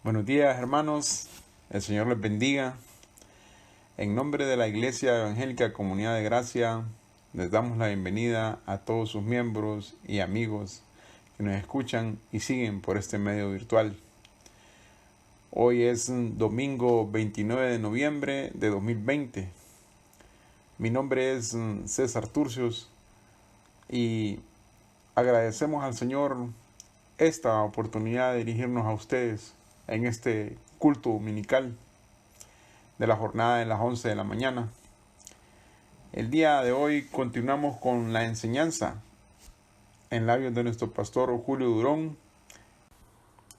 Buenos días, hermanos. El Señor les bendiga. En nombre de la Iglesia Evangélica Comunidad de Gracia, les damos la bienvenida a todos sus miembros y amigos que nos escuchan y siguen por este medio virtual. Hoy es domingo 29 de noviembre de 2020. Mi nombre es César Turcios y agradecemos al Señor esta oportunidad de dirigirnos a ustedes en este culto dominical de la jornada de las 11 de la mañana. El día de hoy continuamos con la enseñanza en labios de nuestro pastor Julio Durón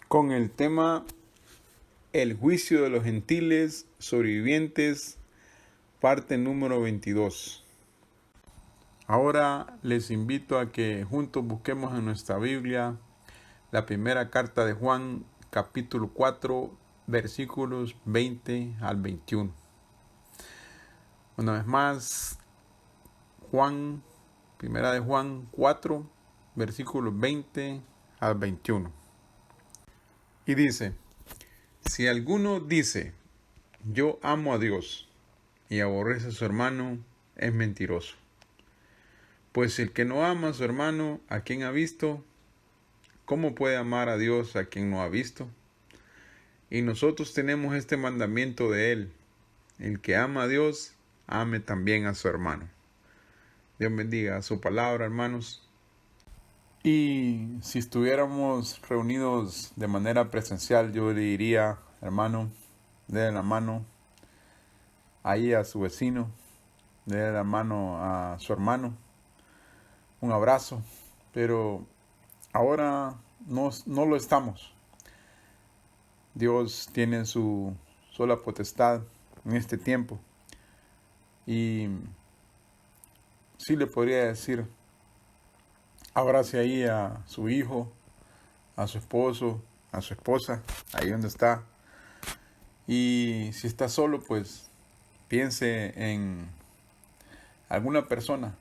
con el tema El juicio de los gentiles sobrevivientes, parte número 22. Ahora les invito a que juntos busquemos en nuestra Biblia la primera carta de Juan, capítulo 4, versículos 20 al 21. Una vez más, primera de Juan 4, versículos 20 al 21. Y dice: si alguno dice, yo amo a Dios, y aborrece a su hermano, es mentiroso. Pues el que no ama a su hermano, a quien ha visto, ¿cómo puede amar a Dios a quien no ha visto? Y nosotros tenemos este mandamiento de Él: el que ama a Dios, ame también a su hermano. Dios bendiga su palabra, hermanos. Y si estuviéramos reunidos de manera presencial, yo le diría, hermano, déle la mano ahí a su vecino, déle la mano a su hermano, un abrazo. Pero ahora no lo estamos. Dios tiene su sola potestad en este tiempo. Y sí le podría decir, abrace ahí a su hijo, a su esposo, a su esposa, ahí donde está. Y si está solo, pues piense en alguna persona,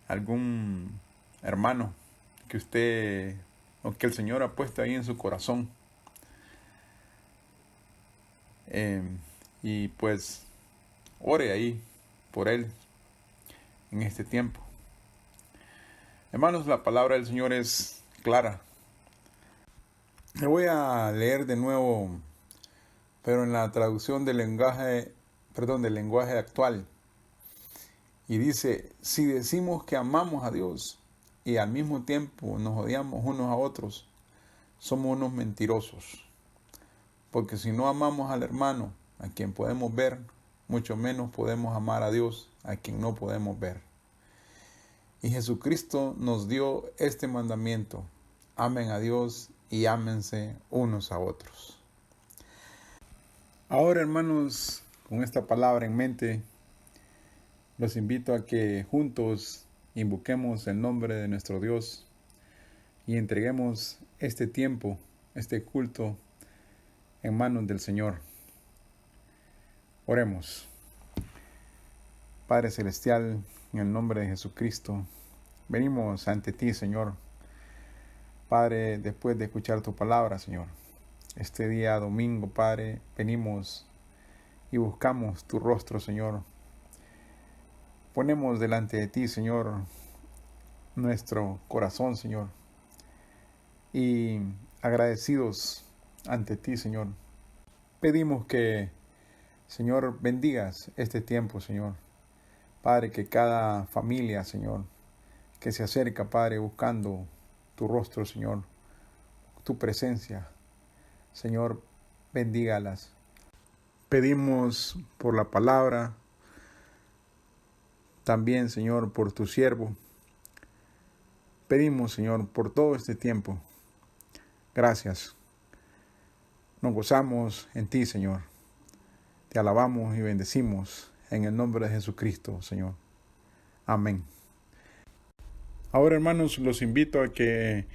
algún hermano que usted o que el Señor ha puesto ahí en su corazón. Y pues ore ahí por él en este tiempo. Hermanos, la palabra del Señor es clara. Le voy a leer de nuevo, pero en la traducción del lenguaje actual. Y dice: si decimos que amamos a Dios y al mismo tiempo nos odiamos unos a otros, somos unos mentirosos. Porque si no amamos al hermano a quien podemos ver, mucho menos podemos amar a Dios a quien no podemos ver. Y Jesucristo nos dio este mandamiento: amen a Dios y ámense unos a otros. Ahora, hermanos, con esta palabra en mente, los invito a que juntos invoquemos el nombre de nuestro Dios y entreguemos este tiempo, este culto, en manos del Señor. Oremos. Padre Celestial, en el nombre de Jesucristo, venimos ante ti, Señor. Padre, después de escuchar tu palabra, Señor, este día domingo, Padre, venimos y buscamos tu rostro, Señor. Ponemos delante de ti, Señor, nuestro corazón, Señor, y agradecidos ante ti, Señor, pedimos que, Señor, bendigas este tiempo, Señor. Padre, que cada familia, Señor, que se acerca, Padre, buscando tu rostro, Señor, tu presencia, Señor, bendígalas. Pedimos por la palabra, también, Señor, por tu siervo. Pedimos, Señor, por todo este tiempo. Gracias. Nos gozamos en ti, Señor. Te alabamos y bendecimos en el nombre de Jesucristo, Señor. Amén. Ahora, hermanos, los invito a que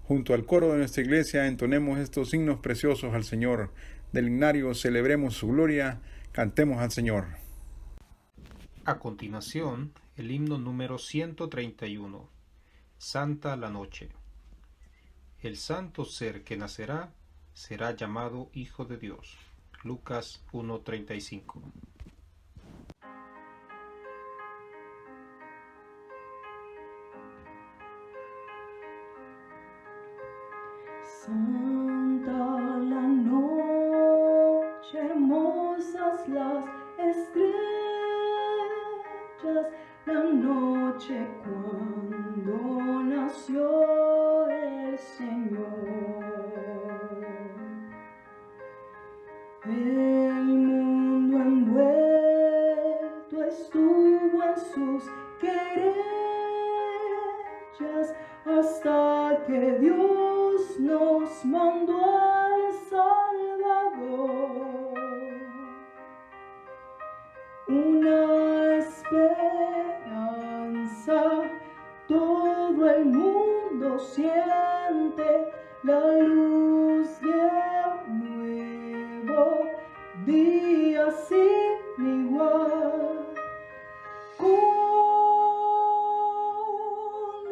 junto al coro de nuestra iglesia entonemos estos himnos preciosos al Señor. Del himnario Celebremos su gloria, cantemos al Señor. A continuación, el himno número 131, Santa la noche. El santo ser que nacerá será llamado Hijo de Dios. Lucas 1:35. Santa la noche, hermosas las estrellas, la noche cuando nació el Señor. El mundo envuelto estuvo en sus querellas hasta que Dios nos mandó al Salvador. Una esperanza, todo el mundo siente la luz de un nuevo día sin igual. Con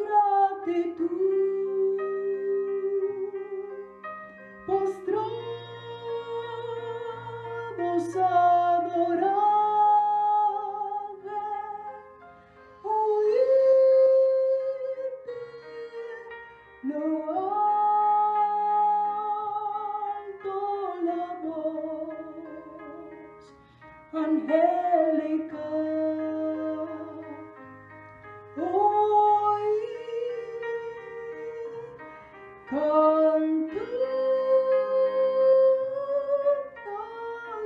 gratitud, postrados adorarle, oírte lo alto la voz angelical.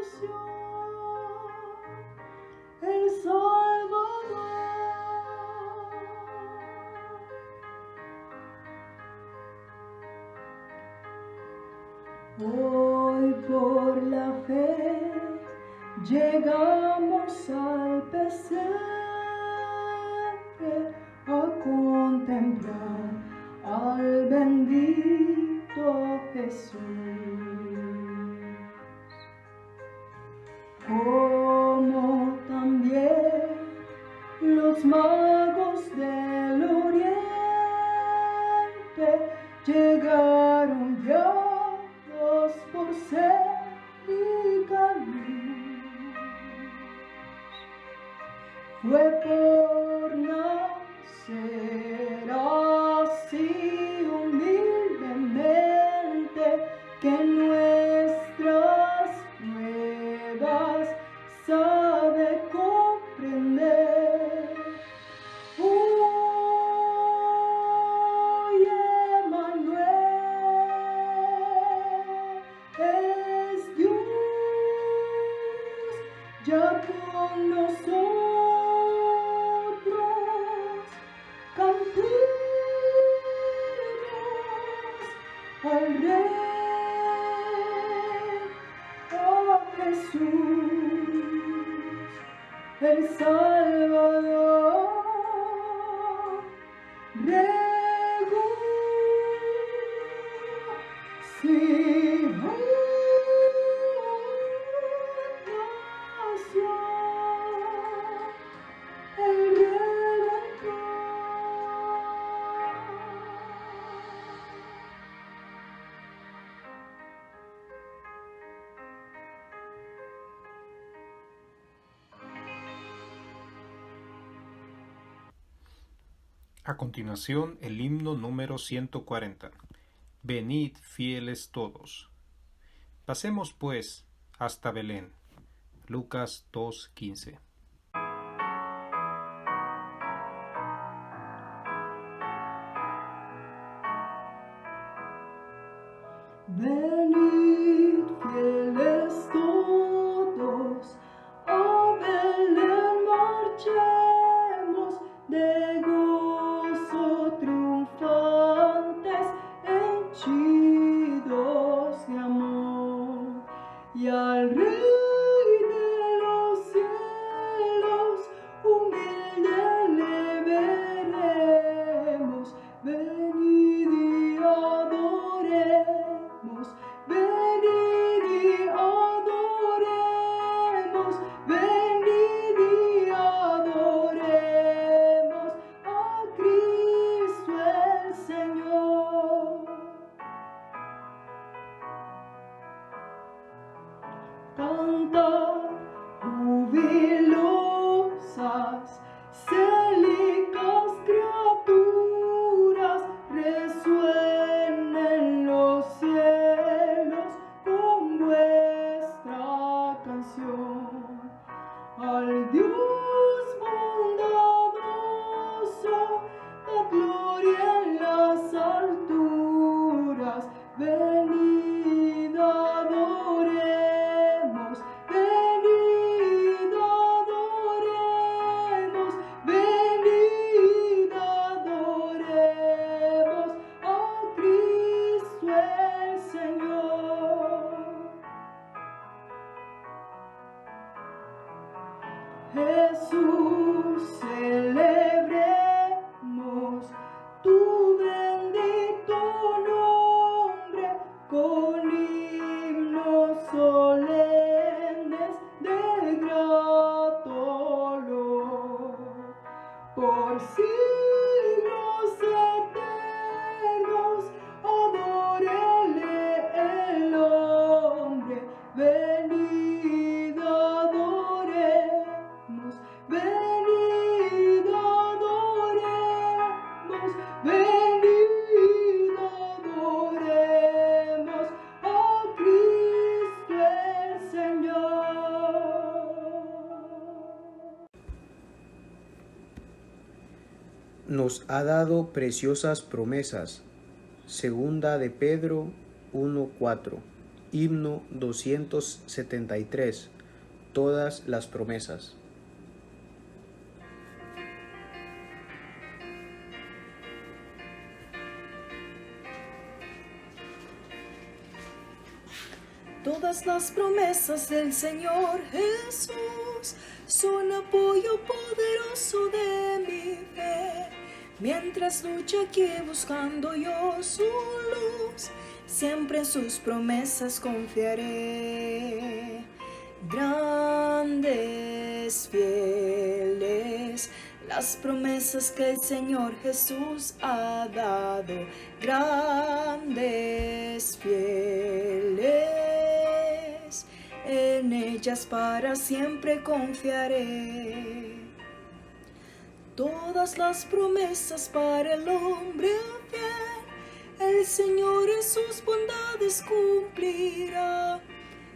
Cantación, el Salvador. Hoy por la fe llegamos al pesebre a contemplar al bendito Jesús, como también los magos del oriente llegaron guiados por sed y luz. Fue por nacer así humildemente que nuestras pruebas sabe comprender. Hoy Emmanuel es Dios ya con nosotros. Cantemos al Rey, a Jesús, el Salvador. Regocijación, el Redentor. A continuación, el himno número 140. Venid fieles todos. Pasemos pues hasta Belén. Lucas 2:15. Venid fieles todos, a Belén marchemos, de gozo triunfantes, henchidos de amor, y al Rey de los cielos humilde le veremos. Venid y adoremos, Jesús, celebremos tu bendito nombre con himnos solemnes de grato olor. Por siglos eternos adórele el hombre. Venid adoremos, venid adoremos, venid adoremos a Cristo el Señor. Nos ha dado preciosas promesas. Segunda de Pedro 1:4. Himno 273. Todas las promesas. Todas las promesas del Señor Jesús son apoyo poderoso de mi fe. Mientras lucho aquí buscando yo su luz, siempre en sus promesas confiaré. Grandes, fieles, las promesas que el Señor Jesús ha dado. Grandes, fieles, en ellas para siempre confiaré. Todas las promesas para el hombre fiel, el Señor en sus bondades cumplirá.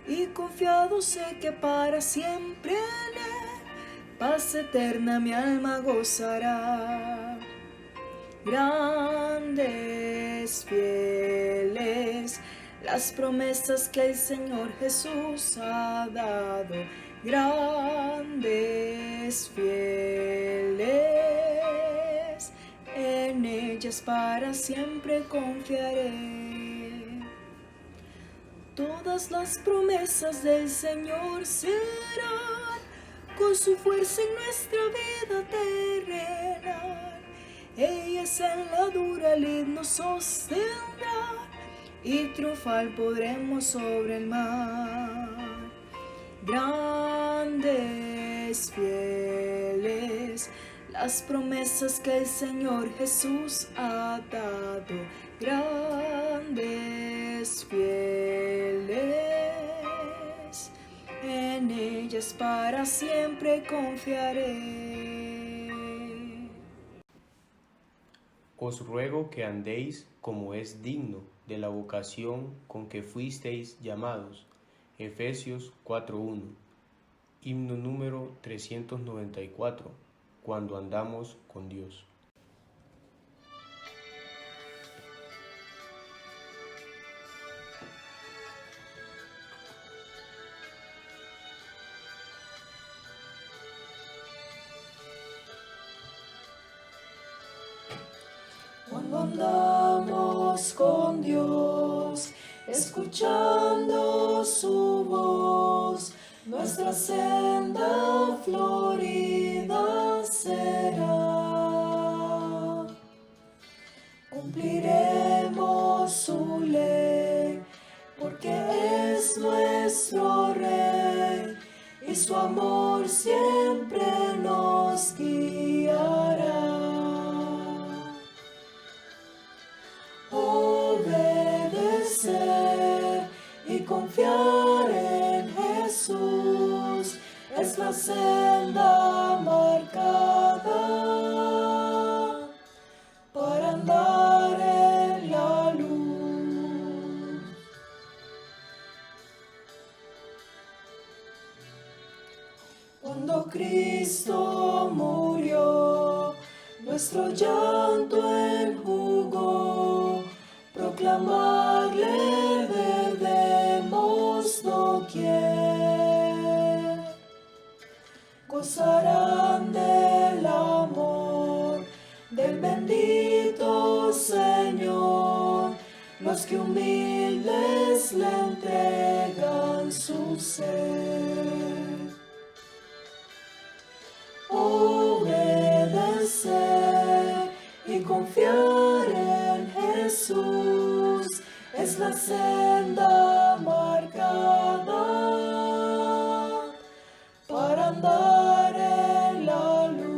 Y confiado sé que para siempre en Él, paz eterna mi alma gozará. Grandes, fieles, las promesas que el Señor Jesús ha dado. Grandes, fieles, en ellas para siempre confiaré. Todas las promesas del Señor serán con su fuerza en nuestra vida terrenal. Ellas en la dura lid nos sostendrán y triunfar podremos sobre el mar. Grandes, fieles, las promesas que el Señor Jesús ha dado. Grandes, fieles, en ellas para siempre confiaré. Os ruego que andéis como es digno de la vocación con que fuisteis llamados. Efesios 4:1. Himno número 394. Cuando andamos con Dios. Cuando andamos con Dios, escuchando su voz, nuestra senda florida será. Cumpliremos su ley, porque es nuestro Rey, y su amor siempre nos guiará. Obedecer y confiar en Jesús es la senda marcada para andar en la luz. Cuando Cristo murió, nuestro llanto enjugó. Proclamarle debemos doquier. Gozarán del amor del bendito Señor los que humildes le entregan su ser. confiar en Jesús es la senda marcada para andar en la luz.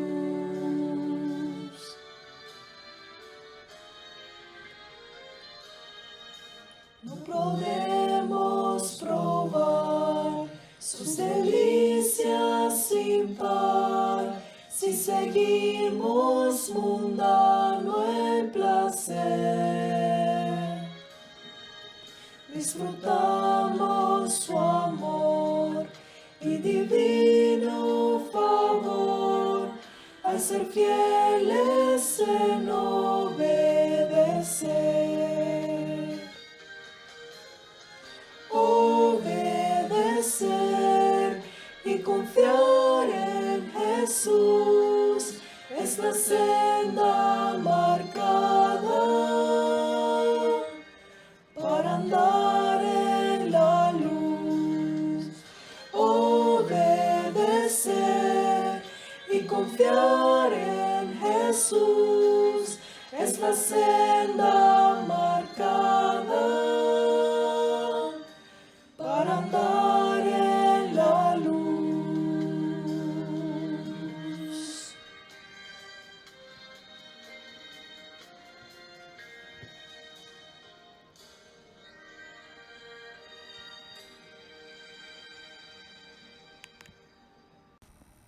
No podemos probar sus delicias sin par si seguimos mundano el placer. Disfrutamos su amor y divino favor al ser fieles en obedecer. Obedecer y confiar en Jesús es la senda marcada para andar en la luz. Obedecer y confiar en Jesús es la senda marcada para andar en la luz.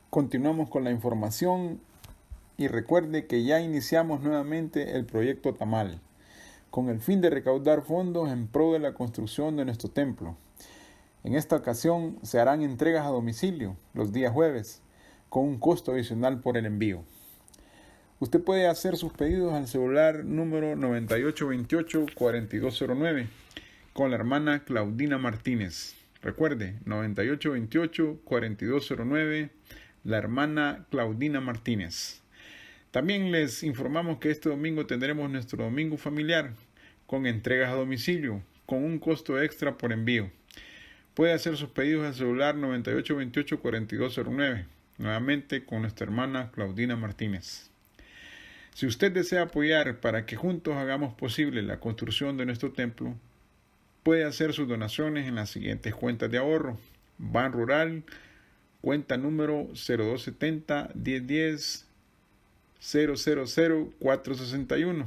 Continuamos con la información y recuerde que ya iniciamos nuevamente el proyecto Tamal, con el fin de recaudar fondos en pro de la construcción de nuestro templo. En esta ocasión se harán entregas a domicilio los días jueves, con un costo adicional por el envío. Usted puede hacer sus pedidos al celular número 9828-4209 con la hermana Claudina Martínez. Recuerde, 9828-4209, la hermana Claudina Martínez. También les informamos que este domingo tendremos nuestro domingo familiar con entregas a domicilio, con un costo extra por envío. Puede hacer sus pedidos al celular 9828-4209, nuevamente con nuestra hermana Claudina Martínez. Si usted desea apoyar para que juntos hagamos posible la construcción de nuestro templo, puede hacer sus donaciones en las siguientes cuentas de ahorro. Ban Rural, cuenta número 0270-1010-000-461.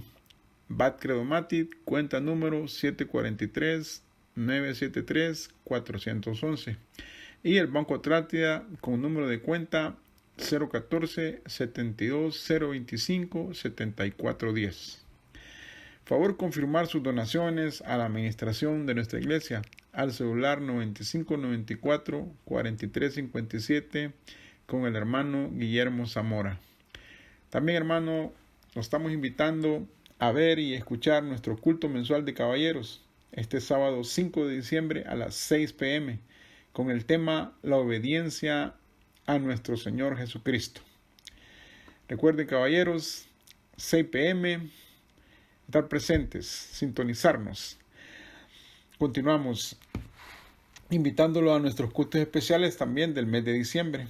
BAT Credomatic, cuenta número 743-973-411. Y el Banco Atlántida con número de cuenta 014-72-025-7410. Favor confirmar sus donaciones a la administración de nuestra iglesia al celular 9594-4357 con el hermano Guillermo Zamora. También, hermano, nos estamos invitando a ver y escuchar nuestro culto mensual de caballeros este sábado 5 de diciembre a las 6 p.m. con el tema La obediencia a nuestro Señor Jesucristo. Recuerden, caballeros, 6 p.m., estar presentes, sintonizarnos. Continuamos invitándolo a nuestros cultos especiales también del mes de diciembre.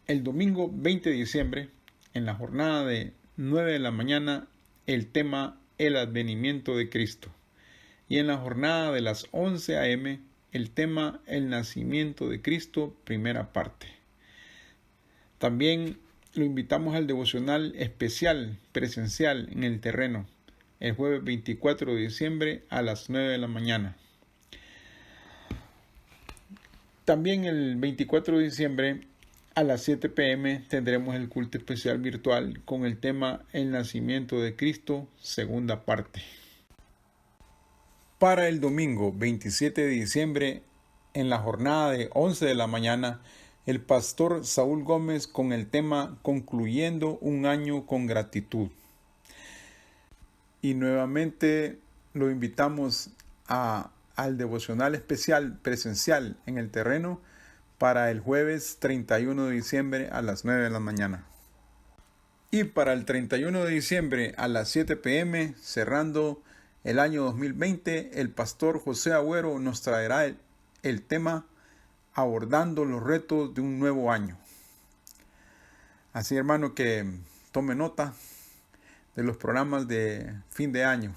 El domingo 20 de diciembre, en la jornada de 9 de la mañana, el tema El advenimiento de Cristo. Y en la jornada de las 11 a.m., el tema El nacimiento de Cristo, primera parte. También lo invitamos al devocional especial presencial en el terreno, el jueves 24 de diciembre a las 9 de la mañana. También el 24 de diciembre a las 7 p.m. tendremos el culto especial virtual con el tema El nacimiento de Cristo, segunda parte. Para el domingo 27 de diciembre, en la jornada de 11 de la mañana, el pastor Saúl Gómez con el tema Concluyendo un año con gratitud. Y nuevamente lo invitamos al devocional especial presencial en el terreno para el jueves 31 de diciembre a las 9 de la mañana. Y para el 31 de diciembre a las 7 p.m., cerrando el año 2020, el pastor José Agüero nos traerá el tema Abordando los retos de un nuevo año. Así, hermano, que tome nota de los programas de fin de año.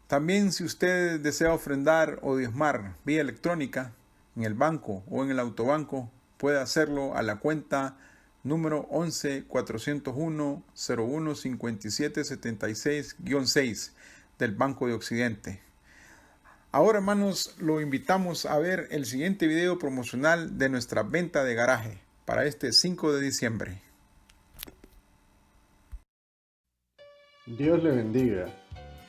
También si usted desea ofrendar o diezmar vía electrónica en el banco o en el autobanco, puede hacerlo a la cuenta número 11-401-01-5776-6 del Banco de Occidente. Ahora, hermanos, lo invitamos a ver el siguiente video promocional de nuestra venta de garaje para este 5 de diciembre. Dios le bendiga.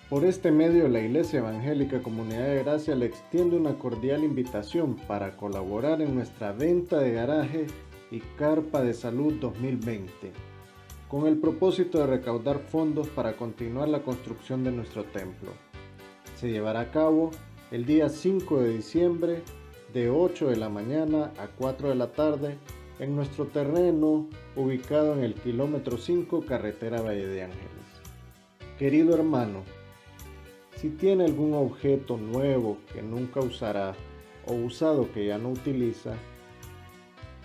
Por este medio, la Iglesia Evangélica Comunidad de Gracia le extiende una cordial invitación para colaborar en nuestra venta de garaje y carpa de salud 2020, con el propósito de recaudar fondos para continuar la construcción de nuestro templo. Se llevará a cabo el día 5 de diciembre de 8 de la mañana a 4 de la tarde en nuestro terreno ubicado en el kilómetro 5 carretera Valle de Ángeles. Querido hermano, si tiene algún objeto nuevo que nunca usará o usado que ya no utiliza,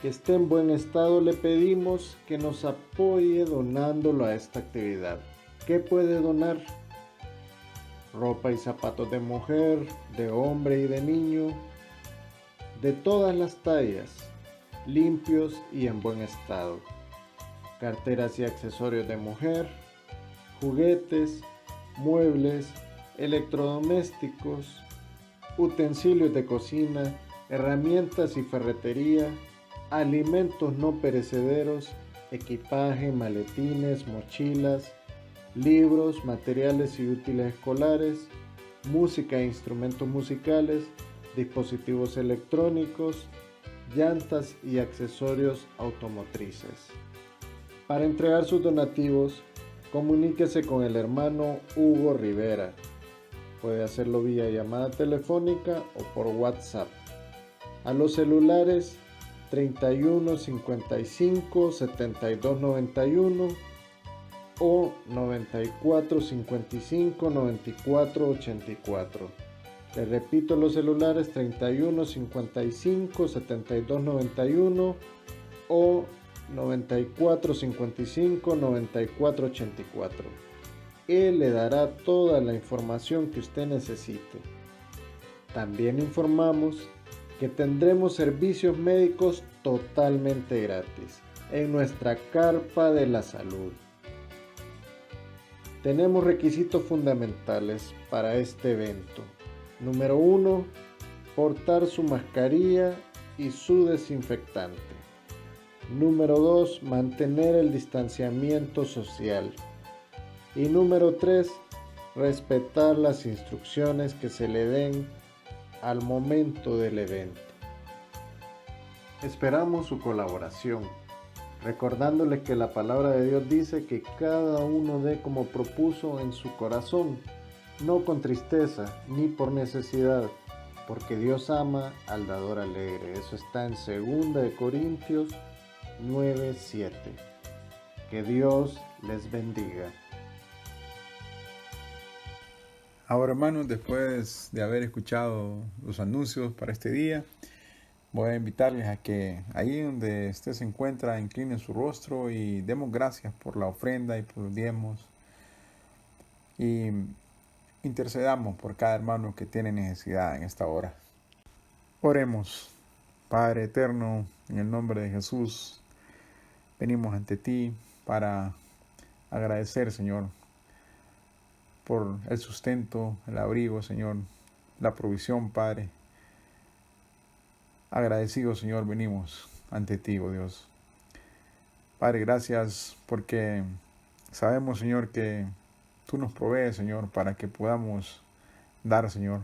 que esté en buen estado, le pedimos que nos apoye donándolo a esta actividad. ¿Qué puede donar? Ropa y zapatos de mujer, de hombre y de niño, de todas las tallas, limpios y en buen estado. Carteras y accesorios de mujer, juguetes, muebles, electrodomésticos, utensilios de cocina, herramientas y ferretería, alimentos no perecederos, equipaje, maletines, mochilas, libros, materiales y útiles escolares, música e instrumentos musicales, dispositivos electrónicos, llantas y accesorios automotrices. Para entregar sus donativos, comuníquese con el hermano Hugo Rivera. Puede hacerlo vía llamada telefónica o por WhatsApp. A los celulares 31 55 72 91 o 94 55 94 84. Le repito los celulares 31 55 72 91 o 94 55 94 84. Él le dará toda la información que usted necesite. También informamos que tendremos servicios médicos totalmente gratis en nuestra carpa de la salud. Tenemos requisitos fundamentales para este evento. Número 1, portar su mascarilla y su desinfectante. Número 2, mantener el distanciamiento social. Y número 3, respetar las instrucciones que se le den al momento del evento. Esperamos su colaboración, recordándole que la palabra de Dios dice que cada uno dé como propuso en su corazón, no con tristeza ni por necesidad, porque Dios ama al dador alegre. Eso está en 2 Corintios 9:7. Que Dios les bendiga. Ahora, hermanos, después de haber escuchado los anuncios para este día, voy a invitarles a que ahí donde usted se encuentra, incline su rostro y demos gracias por la ofrenda y por los diezmos. Y intercedamos por cada hermano que tiene necesidad en esta hora. Oremos. Padre eterno, en el nombre de Jesús, venimos ante ti para agradecer, Señor, por el sustento, el abrigo, Señor, la provisión, Padre. Agradecidos, Señor, venimos ante ti, oh Dios. Padre, gracias porque sabemos, Señor, que tú nos provees, Señor, para que podamos dar, Señor.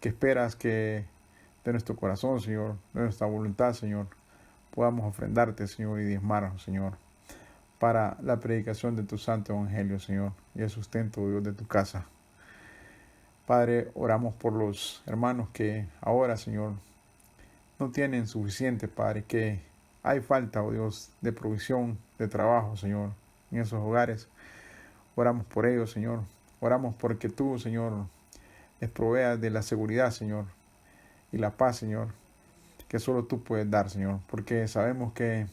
Que esperas que de nuestro corazón, Señor, de nuestra voluntad, Señor, podamos ofrendarte, Señor, y diezmar, Señor, para la predicación de tu santo evangelio, Señor, y el sustento, Dios, de tu casa. Padre, oramos por los hermanos que ahora, Señor, no tienen suficiente, Padre, que hay falta, oh Dios, de provisión, de trabajo, Señor, en esos hogares. Oramos por ellos, Señor. Oramos porque tú, Señor, les proveas de la seguridad, Señor, y la paz, Señor, que solo tú puedes dar, Señor, porque sabemos que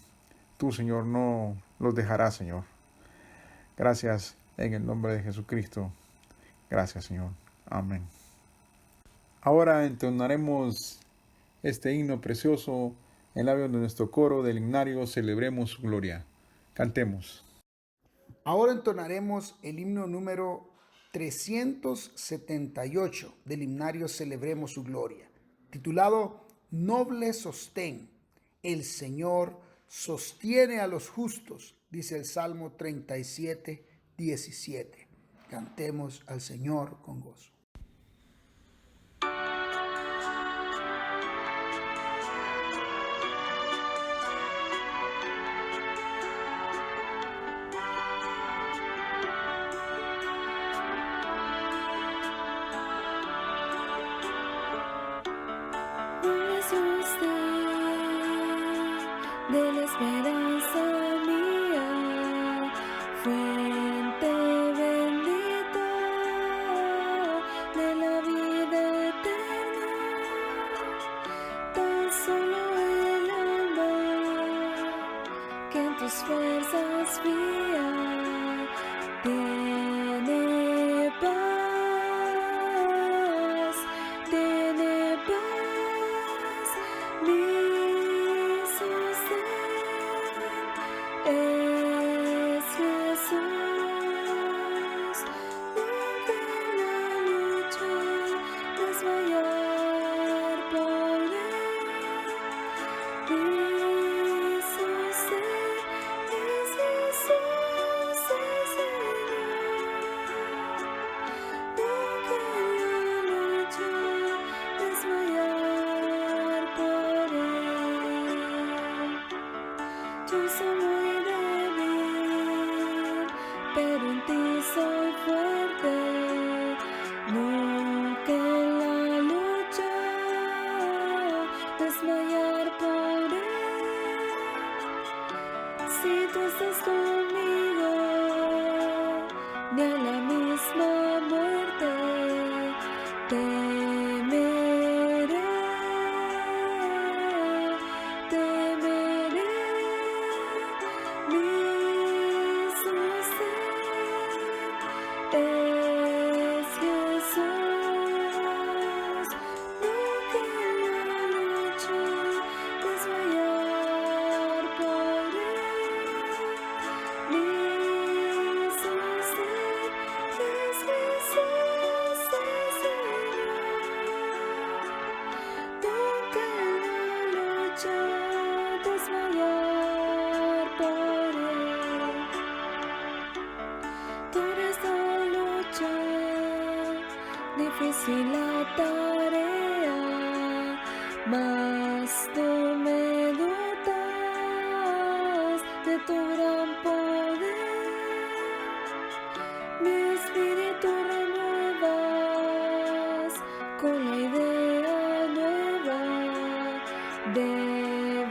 tú, Señor, no los dejarás, Señor. Gracias En el nombre de Jesucristo. Gracias, Señor. Amén. Ahora entonaremos este himno precioso en labios de nuestro coro del himnario Celebremos su Gloria. Cantemos. Ahora entonaremos el himno número 378 del himnario Celebremos su Gloria, titulado Noble sostén. El Señor sostiene a los justos, dice el Salmo 37, 17. Cantemos al Señor con gozo. De la esperanza mía, fuente bendita de la vida eterna, tan solo el alma que en tus fuerzas fía tiene paz, tiene paz. Mi es Jesús, nunca en la lucha desmayar por él. Mi sostén es Jesús, el Señor, nunca en la lucha desmayar por él. Yo soy muy débil, pero en ti soy fuerte. Nunca en la lucha desmayar por él. Si tú estás conmigo, ni a la misma muerte temeré, temeré. Mi sostén es Jesús, nunca en la lucha desmayar por él. Mi sostén es Jesús, el Señor, nunca en la lucha desmayar por él. Tú eres la lucha, difícil la tarea, mas tú me dotas de tu gran poder. Mi espíritu renuevas con la idea nueva de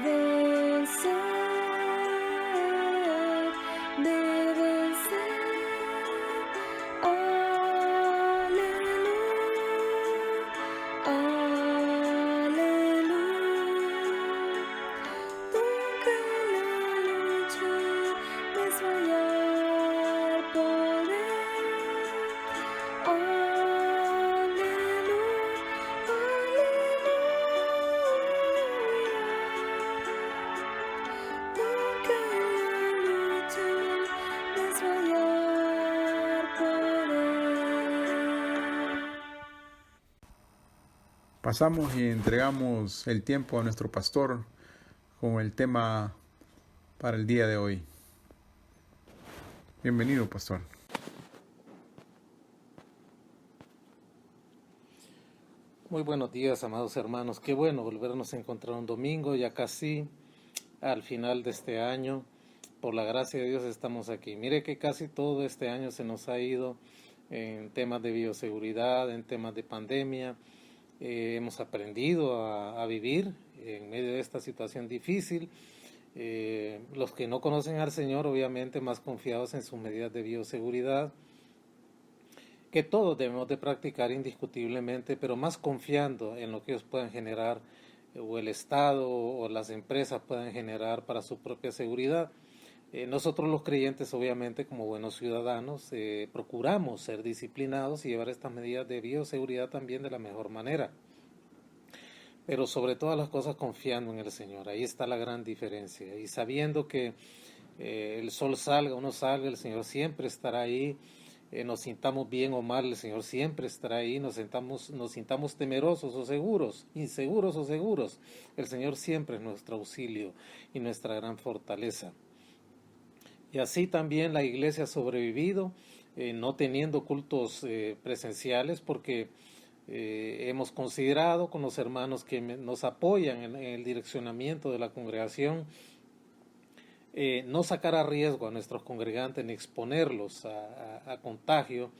vencer, de vencer. Aleluya, aleluya. Nunca en la lucha desmayar por él. Aleluya, aleluya. Nunca en la lucha desmayar por él. Pasamos y entregamos el tiempo a nuestro pastor con el tema para el día de hoy. Bienvenido, pastor. Muy buenos días, amados hermanos. Qué bueno volvernos a encontrar un domingo, ya casi al final de este año. Por la gracia de Dios estamos aquí. Mire que casi todo este año se nos ha ido en temas de bioseguridad, en temas de pandemia. Hemos aprendido a vivir en medio de esta situación difícil. Los que no conocen al Señor, obviamente más confiados en sus medidas de bioseguridad, que todos debemos de practicar indiscutiblemente, pero más confiando en lo que ellos puedan generar, o el Estado o las empresas puedan generar para su propia seguridad. Nosotros los creyentes, obviamente, como buenos ciudadanos, procuramos ser disciplinados y llevar estas medidas de bioseguridad también de la mejor manera. Pero sobre todas las cosas confiando en el Señor. Ahí está la gran diferencia. Y sabiendo que el sol salga o no salga, el Señor siempre estará ahí. Nos sintamos bien o mal, el Señor siempre estará ahí. Nos sintamos temerosos o seguros, inseguros o seguros. El Señor siempre es nuestro auxilio y nuestra gran fortaleza. Y así también la iglesia ha sobrevivido, no teniendo cultos presenciales, porque hemos considerado con los hermanos que nos apoyan en el direccionamiento de la congregación, no sacar a riesgo a nuestros congregantes ni exponerlos a contagio.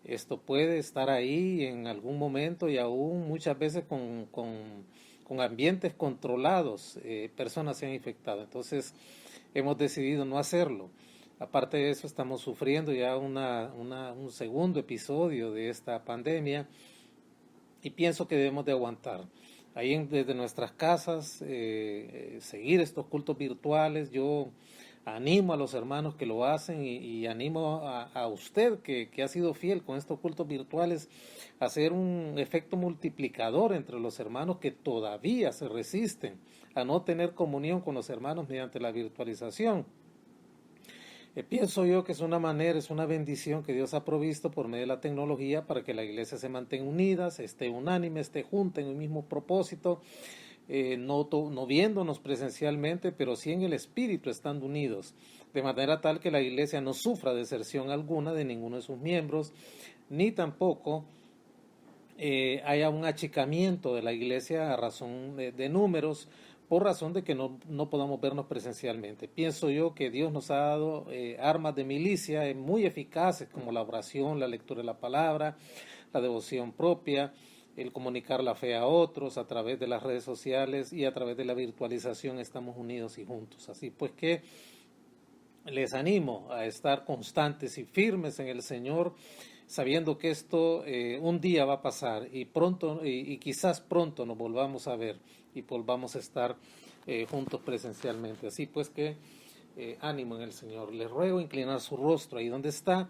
Esto puede estar ahí en algún momento y aún muchas veces con ambientes controlados, personas se han infectado. Entonces hemos decidido no hacerlo. Aparte de eso, estamos sufriendo ya un segundo episodio de esta pandemia y pienso que debemos de aguantar. Ahí desde nuestras casas, seguir estos cultos virtuales. Yo animo a los hermanos que lo hacen y animo a usted que ha sido fiel con estos cultos virtuales a hacer un efecto multiplicador entre los hermanos que todavía se resisten a no tener comunión con los hermanos mediante la virtualización. Pienso yo que es una manera, es una bendición que Dios ha provisto por medio de la tecnología para que la iglesia se mantenga unida, esté unánime, esté junta en un mismo propósito, no viéndonos presencialmente, pero sí en el espíritu estando unidos, de manera tal que la iglesia no sufra deserción alguna de ninguno de sus miembros, ni tampoco haya un achicamiento de la iglesia a razón de números, por razón de que no podamos vernos presencialmente. Pienso yo que Dios nos ha dado armas de milicia muy eficaces, como la oración, la lectura de la palabra, la devoción propia, el comunicar la fe a otros a través de las redes sociales y a través de la virtualización. Estamos unidos y juntos. Así pues que les animo a estar constantes y firmes en el Señor, sabiendo que esto un día va a pasar y pronto y quizás pronto nos volvamos a ver y volvamos a estar juntos presencialmente. Así pues que ánimo en el Señor. Les ruego inclinar su rostro ahí donde está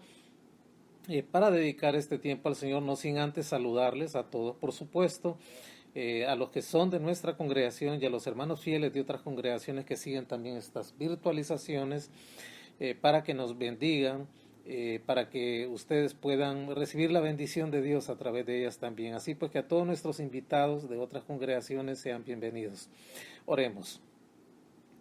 para dedicar este tiempo al Señor, no sin antes saludarles a todos, por supuesto, a los que son de nuestra congregación y a los hermanos fieles de otras congregaciones que siguen también estas virtualizaciones, para que nos bendigan, para que ustedes puedan recibir la bendición de Dios a través de ellas también. Así pues que a todos nuestros invitados de otras congregaciones sean bienvenidos. Oremos.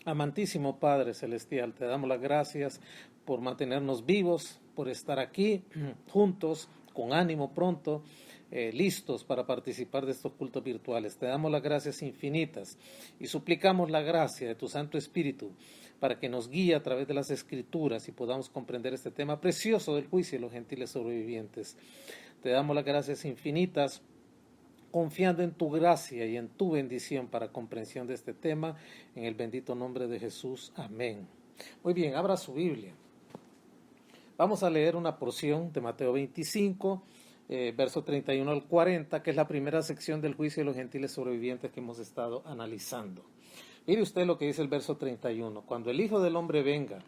Amantísimo Padre Celestial, te damos las gracias por mantenernos vivos, por estar aquí juntos, con ánimo pronto, listos para participar de estos cultos virtuales. Te damos las gracias infinitas y suplicamos la gracia de tu Santo Espíritu para que nos guíe a través de las Escrituras y podamos comprender este tema precioso del juicio de los gentiles sobrevivientes. Te damos las gracias infinitas, confiando en tu gracia y en tu bendición para comprensión de este tema, en el bendito nombre de Jesús. Amén. Muy bien, abra su Biblia. Vamos a leer una porción de Mateo 25, verso 31 al 40, que es la primera sección del juicio de los gentiles sobrevivientes que hemos estado analizando. Mire usted lo que dice el verso 31. Cuando el Hijo del Hombre venga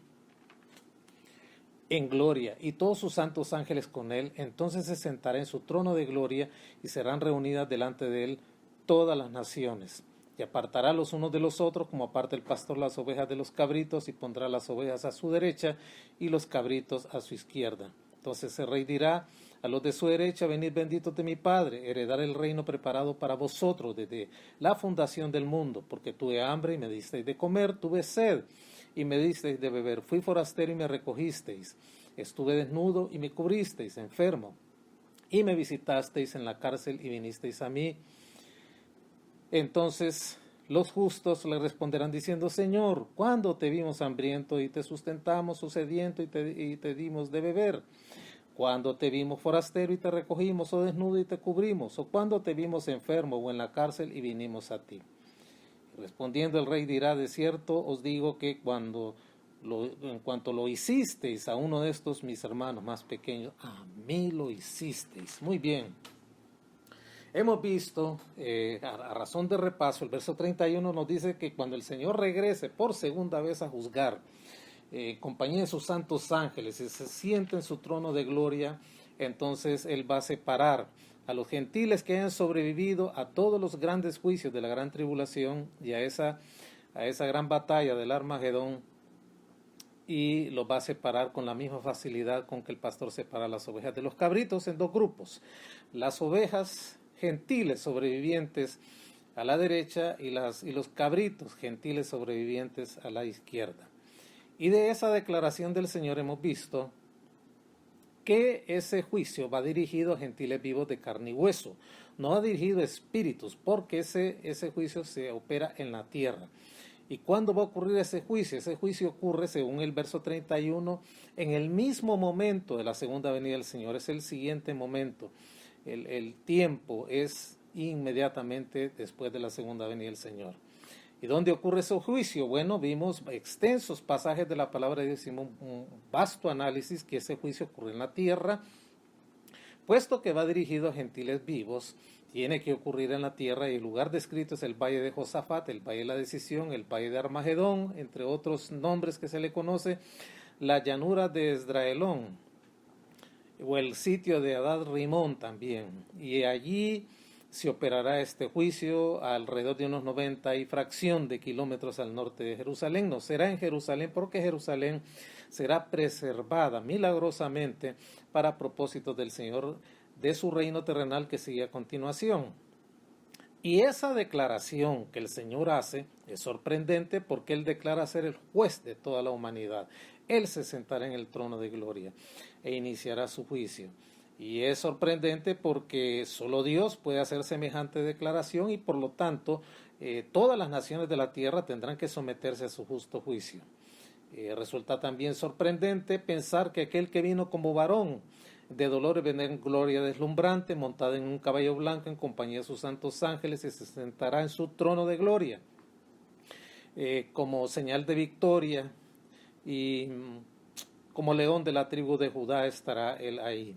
en gloria y todos sus santos ángeles con él, entonces se sentará en su trono de gloria y serán reunidas delante de él todas las naciones. Y apartará los unos de los otros, como aparta el pastor las ovejas de los cabritos, y pondrá las ovejas a su derecha y los cabritos a su izquierda. Entonces el rey dirá a los de su derecha: venid benditos de mi Padre, heredar el reino preparado para vosotros desde la fundación del mundo, porque tuve hambre y me disteis de comer, tuve sed y me disteis de beber, fui forastero y me recogisteis, estuve desnudo y me cubristeis, enfermo y me visitasteis en la cárcel y vinisteis a mí. Entonces los justos le responderán diciendo: Señor, ¿cuándo te vimos hambriento y te sustentamos, o sediento y te dimos de beber? ¿Cuándo te vimos forastero y te recogimos, o desnudo y te cubrimos? ¿O cuándo te vimos enfermo o en la cárcel y vinimos a ti? Respondiendo el rey dirá: de cierto os digo que en cuanto lo hicisteis a uno de estos mis hermanos más pequeños, a mí lo hicisteis. Muy bien. Hemos visto, a razón de repaso, el verso 31 nos dice que cuando el Señor regrese por segunda vez a juzgar compañía de sus santos ángeles y se sienta en su trono de gloria, entonces Él va a separar a los gentiles que hayan sobrevivido a todos los grandes juicios de la gran tribulación y a esa gran batalla del Armagedón, y los va a separar con la misma facilidad con que el pastor separa las ovejas de los cabritos en dos grupos: las ovejas gentiles sobrevivientes a la derecha y los cabritos gentiles sobrevivientes a la izquierda. Y de esa declaración del Señor hemos visto que ese juicio va dirigido a gentiles vivos de carne y hueso, no va dirigido a espíritus, porque ese juicio se opera en la tierra. ¿Y cuándo va a ocurrir ese juicio? Ese juicio ocurre, según el verso 31, en el mismo momento de la segunda venida del Señor. Es el siguiente momento. El tiempo es inmediatamente después de la segunda venida del Señor. ¿Y dónde ocurre ese juicio? Bueno, vimos extensos pasajes de la palabra de Dios, hicimos un vasto análisis que ese juicio ocurre en la tierra, puesto que va dirigido a gentiles vivos. Tiene que ocurrir en la tierra, y el lugar descrito es el valle de Josafat, el valle de la decisión, el valle de Armagedón, entre otros nombres que se le conoce, la llanura de Esdraelón, o el sitio de Adad Rimón también. Y allí se operará este juicio alrededor de unos 90 y fracción de kilómetros al norte de Jerusalén. No será en Jerusalén, porque Jerusalén será preservada milagrosamente para propósitos del Señor, de su reino terrenal que sigue a continuación. Y esa declaración que el Señor hace es sorprendente, porque Él declara ser el juez de toda la humanidad. Él se sentará en el trono de gloria e iniciará su juicio. Y es sorprendente porque solo Dios puede hacer semejante declaración, y por lo tanto todas las naciones de la tierra tendrán que someterse a su justo juicio. Resulta también sorprendente pensar que aquel que vino como varón, de dolor y de gloria deslumbrante, montado en un caballo blanco en compañía de sus santos ángeles, y se sentará en su trono de gloria, como señal de victoria, y como león de la tribu de Judá estará Él ahí.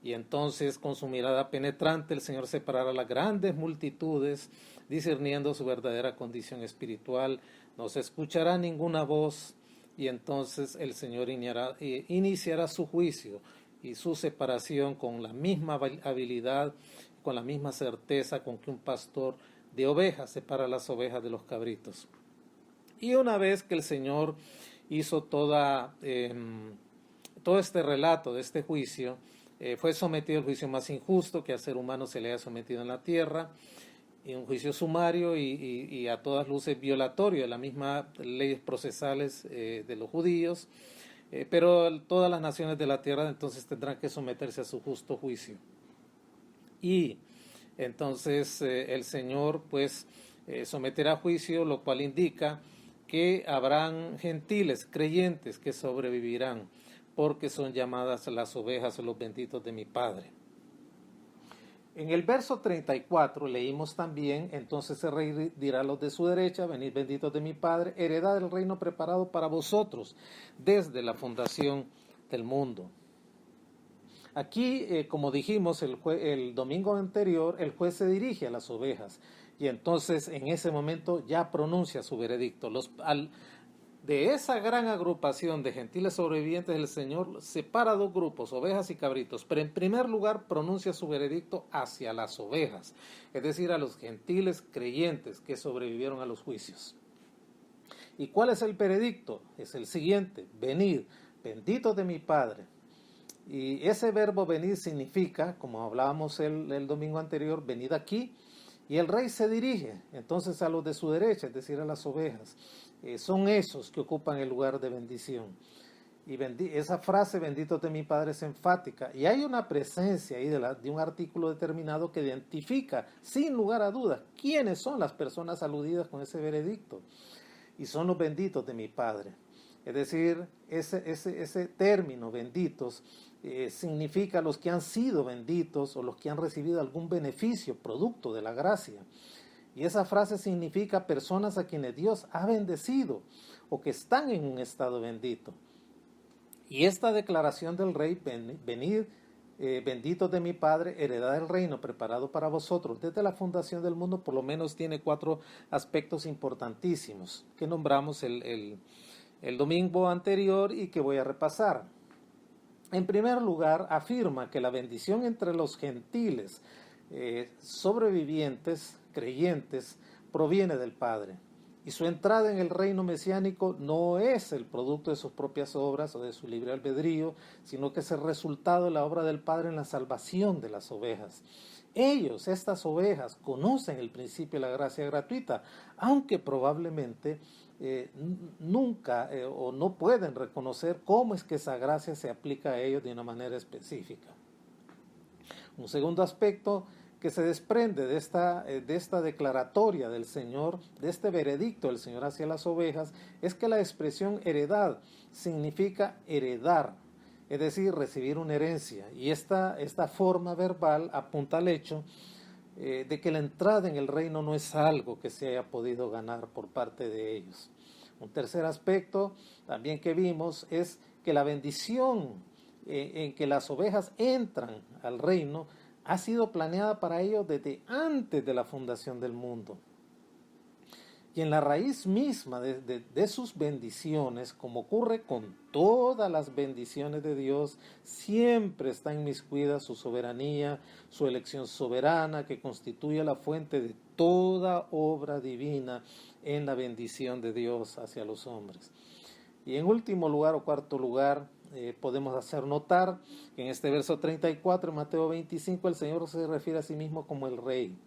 Y entonces, con su mirada penetrante, el Señor separará las grandes multitudes, discerniendo su verdadera condición espiritual. No se escuchará ninguna voz, y entonces el Señor iniciará su juicio y su separación con la misma habilidad, con la misma certeza con que un pastor de ovejas separa las ovejas de los cabritos. Y una vez que el Señor hizo todo este relato de este juicio, fue sometido al juicio más injusto que al ser humano se le haya sometido en la tierra, y un juicio sumario y a todas luces violatorio de las mismas leyes procesales de los judíos, pero todas las naciones de la tierra entonces tendrán que someterse a su justo juicio. Y entonces el Señor pues someterá a juicio, lo cual indica que habrán gentiles creyentes que sobrevivirán, porque son llamadas las ovejas o los benditos de mi Padre. En el verso 34 leímos también: entonces el rey dirá a los de su derecha: venid benditos de mi Padre, heredad del reino preparado para vosotros desde la fundación del mundo. Aquí, como dijimos el domingo anterior, el juez se dirige a las ovejas, y entonces en ese momento ya pronuncia su veredicto. De esa gran agrupación de gentiles sobrevivientes, el Señor separa dos grupos, ovejas y cabritos, pero en primer lugar pronuncia su veredicto hacia las ovejas, es decir, a los gentiles creyentes que sobrevivieron a los juicios. ¿Y cuál es el veredicto? Es el siguiente: venid, benditos de mi Padre. Y ese verbo venir significa, como hablábamos el domingo anterior, venid aquí. Y el rey se dirige entonces a los de su derecha, es decir, a las ovejas. Son esos que ocupan el lugar de bendición. Y esa frase, benditos de mi Padre, es enfática. Y hay una presencia ahí de un artículo determinado que identifica, sin lugar a dudas, quiénes son las personas aludidas con ese veredicto. Y son los benditos de mi Padre. Es decir, ese término, benditos, significa los que han sido benditos o los que han recibido algún beneficio, producto de la gracia. Y esa frase significa personas a quienes Dios ha bendecido o que están en un estado bendito. Y esta declaración del rey: venid, benditos de mi Padre, heredad del reino preparado para vosotros desde la fundación del mundo, por lo menos tiene 4 aspectos importantísimos que nombramos el el domingo anterior y que voy a repasar. En primer lugar, afirma que la bendición entre los gentiles sobrevivientes, creyentes, proviene del Padre. Y su entrada en el reino mesiánico no es el producto de sus propias obras o de su libre albedrío, sino que es el resultado de la obra del Padre en la salvación de las ovejas. Ellos, estas ovejas, conocen el principio de la gracia gratuita, aunque probablemente nunca o no pueden reconocer cómo es que esa gracia se aplica a ellos de una manera específica. Un segundo aspecto que se desprende de esta declaratoria del Señor, de este veredicto del Señor hacia las ovejas, es que la expresión heredad significa heredar, es decir, recibir una herencia. Y esta forma verbal apunta al hecho de que la entrada en el reino no es algo que se haya podido ganar por parte de ellos. Un tercer aspecto también que vimos es que la bendición en que las ovejas entran al reino ha sido planeada para ellos desde antes de la fundación del mundo. Y en la raíz misma de sus bendiciones, como ocurre con todas las bendiciones de Dios, siempre está inmiscuida su soberanía, su elección soberana, que constituye la fuente de toda obra divina en la bendición de Dios hacia los hombres. Y en último lugar o cuarto lugar, podemos hacer notar que en este verso 34, Mateo 25, el Señor se refiere a sí mismo como el Rey.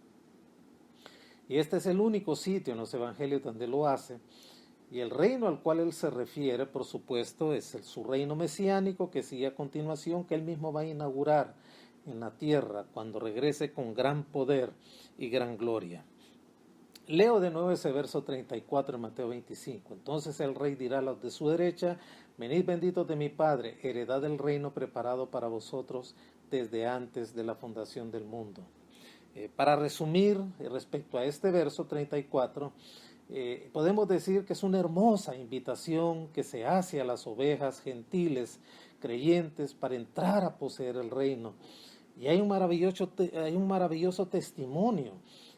Y este es el único sitio en los evangelios donde lo hace. Y el reino al cual él se refiere, por supuesto, es su reino mesiánico que sigue a continuación, que él mismo va a inaugurar en la tierra cuando regrese con gran poder y gran gloria. Leo de nuevo ese verso 34 en Mateo 25. Entonces el rey dirá a los de su derecha: venid benditos de mi Padre, heredad del reino preparado para vosotros desde antes de la fundación del mundo. Para resumir respecto a este verso 34, podemos decir que es una hermosa invitación que se hace a las ovejas gentiles creyentes para entrar a poseer el reino. Y hay un maravilloso testimonio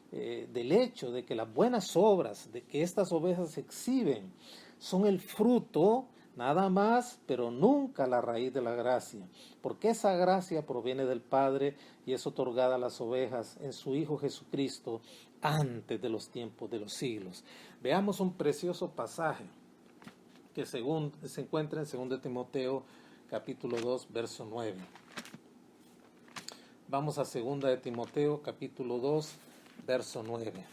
del hecho de que las buenas obras de que estas ovejas exhiben son el fruto, nada más, pero nunca la raíz de la gracia, porque esa gracia proviene del Padre y es otorgada a las ovejas en su Hijo Jesucristo antes de los tiempos de los siglos. Veamos un precioso pasaje que se encuentra en 2 Timoteo capítulo 2, verso 9. Vamos a 2 Timoteo capítulo 2, verso 9.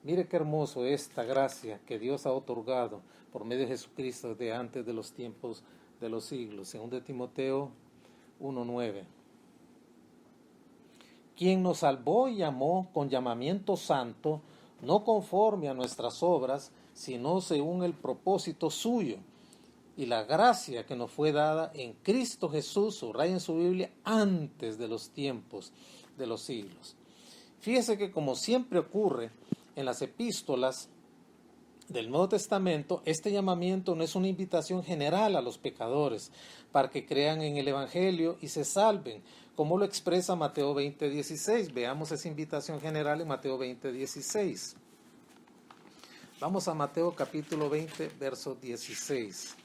Mire qué hermoso esta gracia que Dios ha otorgado por medio de Jesucristo de antes de los tiempos de los siglos. 2 Timoteo 1:9. Quien nos salvó y llamó con llamamiento santo, no conforme a nuestras obras, sino según el propósito suyo y la gracia que nos fue dada en Cristo Jesús, subraya en su Biblia, antes de los tiempos de los siglos. Fíjese que, como siempre ocurre en las epístolas del Nuevo Testamento, este llamamiento no es una invitación general a los pecadores para que crean en el Evangelio y se salven, como lo expresa Mateo 20:16. Veamos esa invitación general en Mateo 20:16. Vamos a Mateo capítulo 20, verso 16.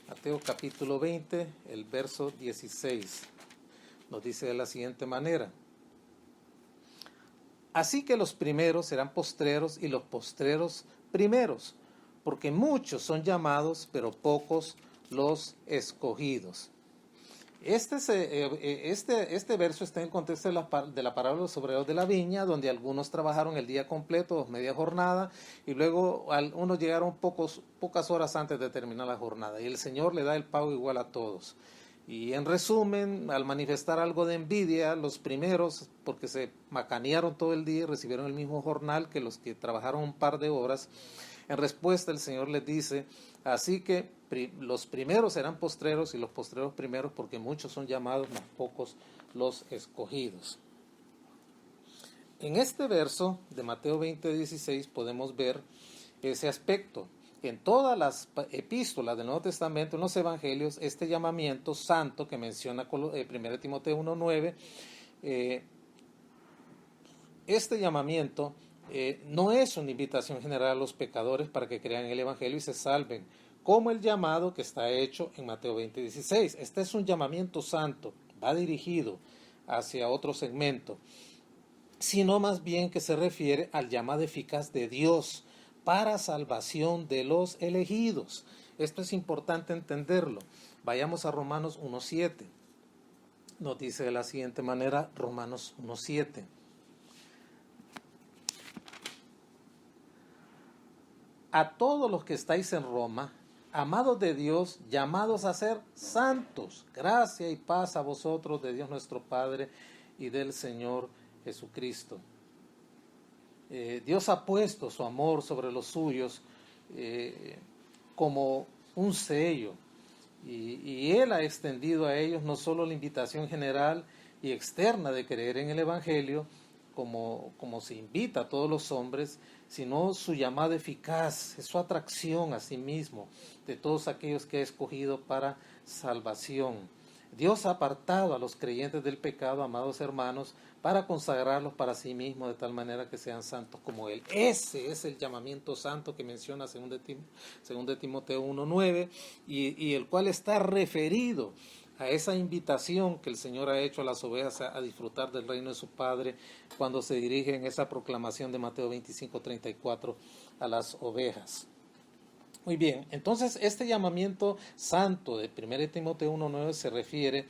Mateo capítulo 20, el verso 16. Nos dice de la siguiente manera: así que los primeros serán postreros y los postreros primeros, porque muchos son llamados, pero pocos los escogidos. Este verso está en el contexto de la parábola de los obreros de la viña, donde algunos trabajaron el día completo, media jornada, y luego unos llegaron pocas horas antes de terminar la jornada, y el Señor le da el pago igual a todos. Y en resumen, al manifestar algo de envidia, los primeros, porque se macanearon todo el día y recibieron el mismo jornal que los que trabajaron un par de horas, en respuesta el Señor les dice: así que los primeros serán postreros y los postreros primeros, porque muchos son llamados, mas pocos los escogidos. En este verso de Mateo 20:16 podemos ver ese aspecto. En todas las epístolas del Nuevo Testamento, en los evangelios, este llamamiento santo que menciona 1 Timoteo 1:9, este llamamiento no es una invitación general a los pecadores para que crean en el Evangelio y se salven, como el llamado que está hecho en Mateo 20:16. Este es un llamamiento santo, va dirigido hacia otro segmento, sino más bien que se refiere al llamado eficaz de Dios para salvación de los elegidos. Esto es importante entenderlo. Vayamos a Romanos 1:7. Nos dice de la siguiente manera, Romanos 1:7. A todos los que estáis en Roma, amados de Dios, llamados a ser santos, gracia y paz a vosotros de Dios nuestro Padre y del Señor Jesucristo. Dios ha puesto su amor sobre los suyos como un sello, y Él ha extendido a ellos no solo la invitación general y externa de creer en el Evangelio, como se invita a todos los hombres, sino su llamada eficaz, su atracción a sí mismo de todos aquellos que ha escogido para salvación. Dios ha apartado a los creyentes del pecado, amados hermanos, para consagrarlos para sí mismo de tal manera que sean santos como Él. Ese es el llamamiento santo que menciona 2 de Timoteo 1:9 y el cual está referido a esa invitación que el Señor ha hecho a las ovejas a disfrutar del reino de su Padre cuando se dirige en esa proclamación de Mateo 25:34 a las ovejas. Muy bien, entonces este llamamiento santo de 1 Timoteo 1:9 se refiere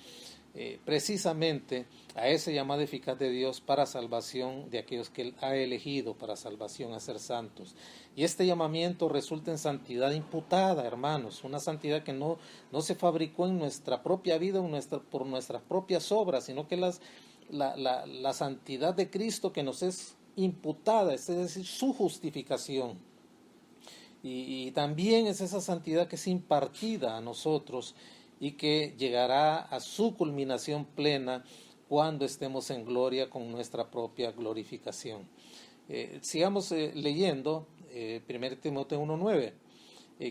precisamente a ese llamado eficaz de Dios para salvación de aquellos que Él ha elegido para salvación a ser santos. Y este llamamiento resulta en santidad imputada, hermanos, una santidad que no se fabricó en nuestra propia vida por nuestras propias obras, sino que la santidad de Cristo que nos es imputada, es decir, su justificación. Y también es esa santidad que es impartida a nosotros y que llegará a su culminación plena cuando estemos en gloria con nuestra propia glorificación. Sigamos leyendo 1 Timoteo 1:9.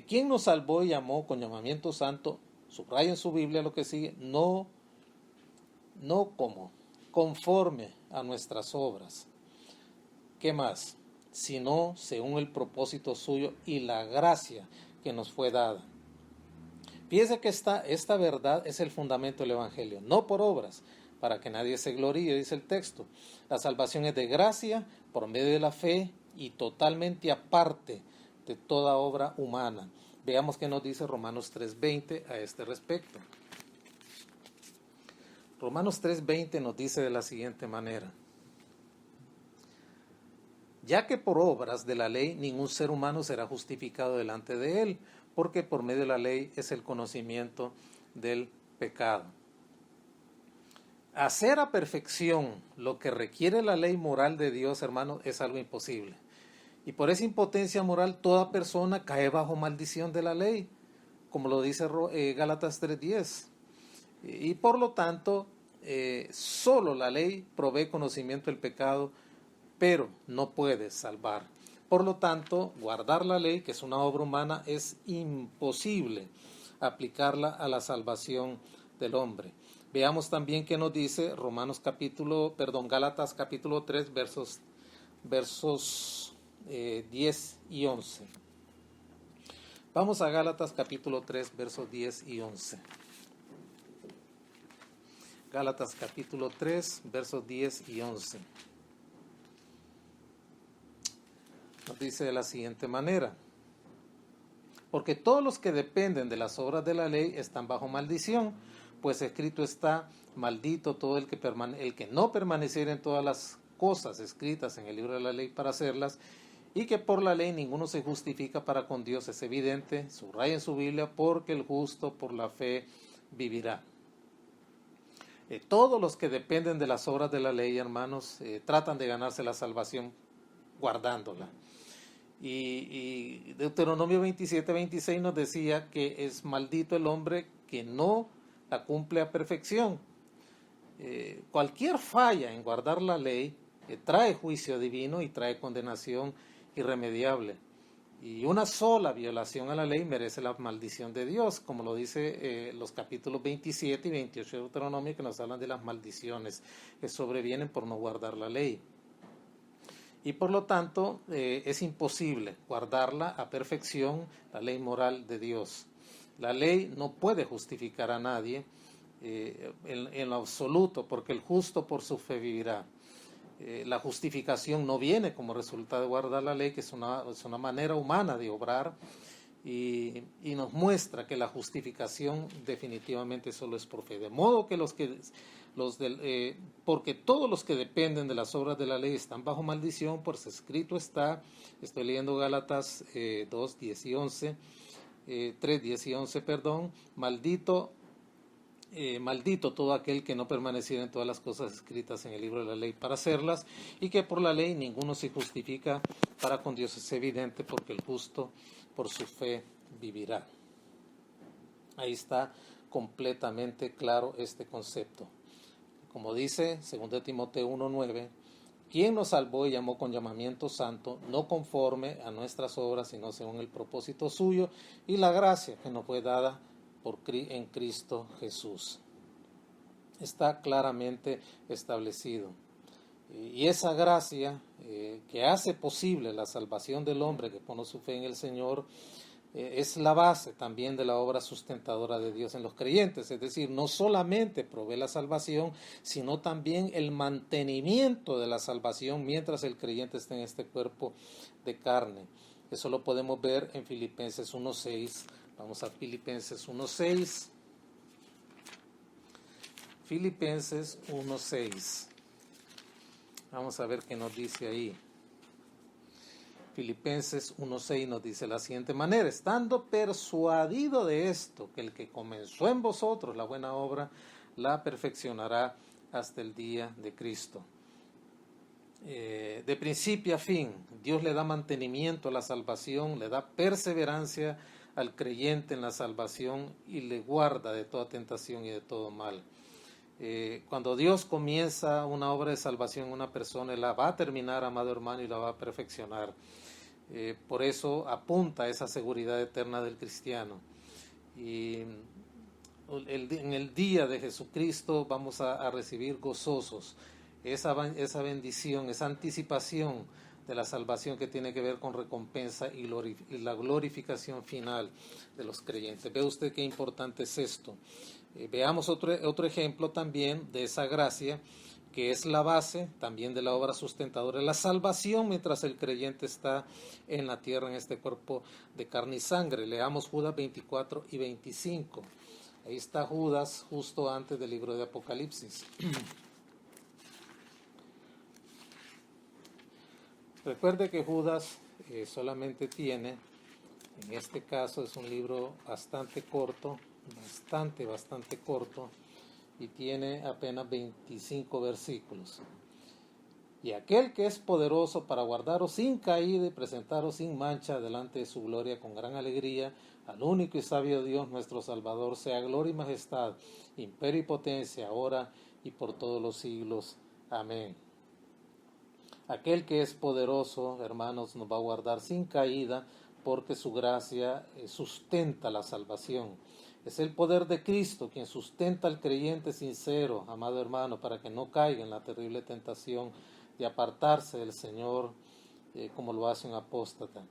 ¿Quién nos salvó y llamó con llamamiento santo? Subraya en su Biblia lo que sigue, no como, conforme a nuestras obras. ¿Qué más? Sino según el propósito suyo y la gracia que nos fue dada. Fíjese que esta verdad es el fundamento del Evangelio, no por obras, para que nadie se gloríe, dice el texto. La salvación es de gracia, por medio de la fe y totalmente aparte de toda obra humana. Veamos qué nos dice Romanos 3:20 a este respecto. Romanos 3:20 nos dice de la siguiente manera. Ya que por obras de la ley ningún ser humano será justificado delante de él, porque por medio de la ley es el conocimiento del pecado. Hacer a perfección lo que requiere la ley moral de Dios, hermano, es algo imposible. Y por esa impotencia moral, toda persona cae bajo maldición de la ley, como lo dice Gálatas 3:10. Y por lo tanto, solo la ley provee conocimiento del pecado, pero no puede salvar. Por lo tanto, guardar la ley, que es una obra humana, es imposible aplicarla a la salvación del hombre. Veamos también qué nos dice Gálatas capítulo 3, versos 10 y 11. Vamos a Gálatas capítulo 3, versos 10 y 11. Gálatas capítulo 3, versos 10 y 11. Nos dice de la siguiente manera: porque todos los que dependen de las obras de la ley están bajo maldición, pues escrito está, maldito todo el que no permaneciera en todas las cosas escritas en el libro de la ley para hacerlas, y que por la ley ninguno se justifica para con Dios. Es evidente, subraya en su Biblia, porque el justo por la fe vivirá. Todos los que dependen de las obras de la ley, hermanos, tratan de ganarse la salvación guardándola. Y Deuteronomio 27:26 nos decía que es maldito el hombre que no la cumple a perfección. Cualquier falla en guardar la ley trae juicio divino y trae condenación irremediable. Y una sola violación a la ley merece la maldición de Dios, como lo dice los capítulos 27 y 28 de Deuteronomio, que nos hablan de las maldiciones que sobrevienen por no guardar la ley. y por lo tanto es imposible guardarla a perfección, la ley moral de Dios. La ley no puede justificar a nadie en lo absoluto, porque el justo por su fe vivirá. La justificación no viene como resultado de guardar la ley, que es una manera humana de obrar, y nos muestra que la justificación definitivamente solo es por fe. De modo que porque todos los que dependen de las obras de la ley están bajo maldición, pues escrito está, estoy leyendo Gálatas 2, 10 y 11, 3, 10 y 11, maldito todo aquel que no permaneciera en todas las cosas escritas en el libro de la ley para hacerlas, y que por la ley ninguno se justifica para con Dios. Es evidente, porque el justo por su fe vivirá. Ahí está completamente claro este concepto. Como dice 2 Timoteo 1:9, quien nos salvó y llamó con llamamiento santo, no conforme a nuestras obras, sino según el propósito suyo y la gracia que nos fue dada en Cristo Jesús. Está claramente establecido. Y esa gracia que hace posible la salvación del hombre que pone su fe en el Señor, es la base también de la obra sustentadora de Dios en los creyentes. Es decir, no solamente provee la salvación, sino también el mantenimiento de la salvación mientras el creyente está en este cuerpo de carne. Eso lo podemos ver en Filipenses 1:6. Vamos a Filipenses 1:6. Filipenses 1:6. Vamos a ver qué nos dice ahí. Filipenses 1:6 nos dice de la siguiente manera: estando persuadido de esto, que el que comenzó en vosotros la buena obra, la perfeccionará hasta el día de Cristo. De principio a fin, Dios le da mantenimiento a la salvación, le da perseverancia al creyente en la salvación y le guarda de toda tentación y de todo mal. Cuando Dios comienza una obra de salvación en una persona, la va a terminar, amado hermano, y la va a perfeccionar. Por eso apunta a esa seguridad eterna del cristiano. Y en el día de Jesucristo vamos a recibir gozosos esa bendición, esa anticipación de la salvación que tiene que ver con recompensa y la glorificación final de los creyentes. Ve usted qué importante es esto. Veamos otro ejemplo también de esa gracia, que es la base también de la obra sustentadora de la salvación mientras el creyente está en la tierra, en este cuerpo de carne y sangre. Leamos Judas 24 y 25. Ahí está Judas justo antes del libro de Apocalipsis. Recuerde que Judas solamente tiene, en este caso es un libro bastante corto, bastante corto, y tiene apenas 25 versículos. Y aquel que es poderoso para guardaros sin caída y presentaros sin mancha delante de su gloria con gran alegría, al único y sabio Dios nuestro Salvador, sea gloria y majestad, imperio y potencia, ahora y por todos los siglos. Amén. Aquel que es poderoso, hermanos, nos va a guardar sin caída, porque su gracia sustenta la salvación. Es el poder de Cristo quien sustenta al creyente sincero, amado hermano, para que no caiga en la terrible tentación de apartarse del Señor, como lo hace un apóstata.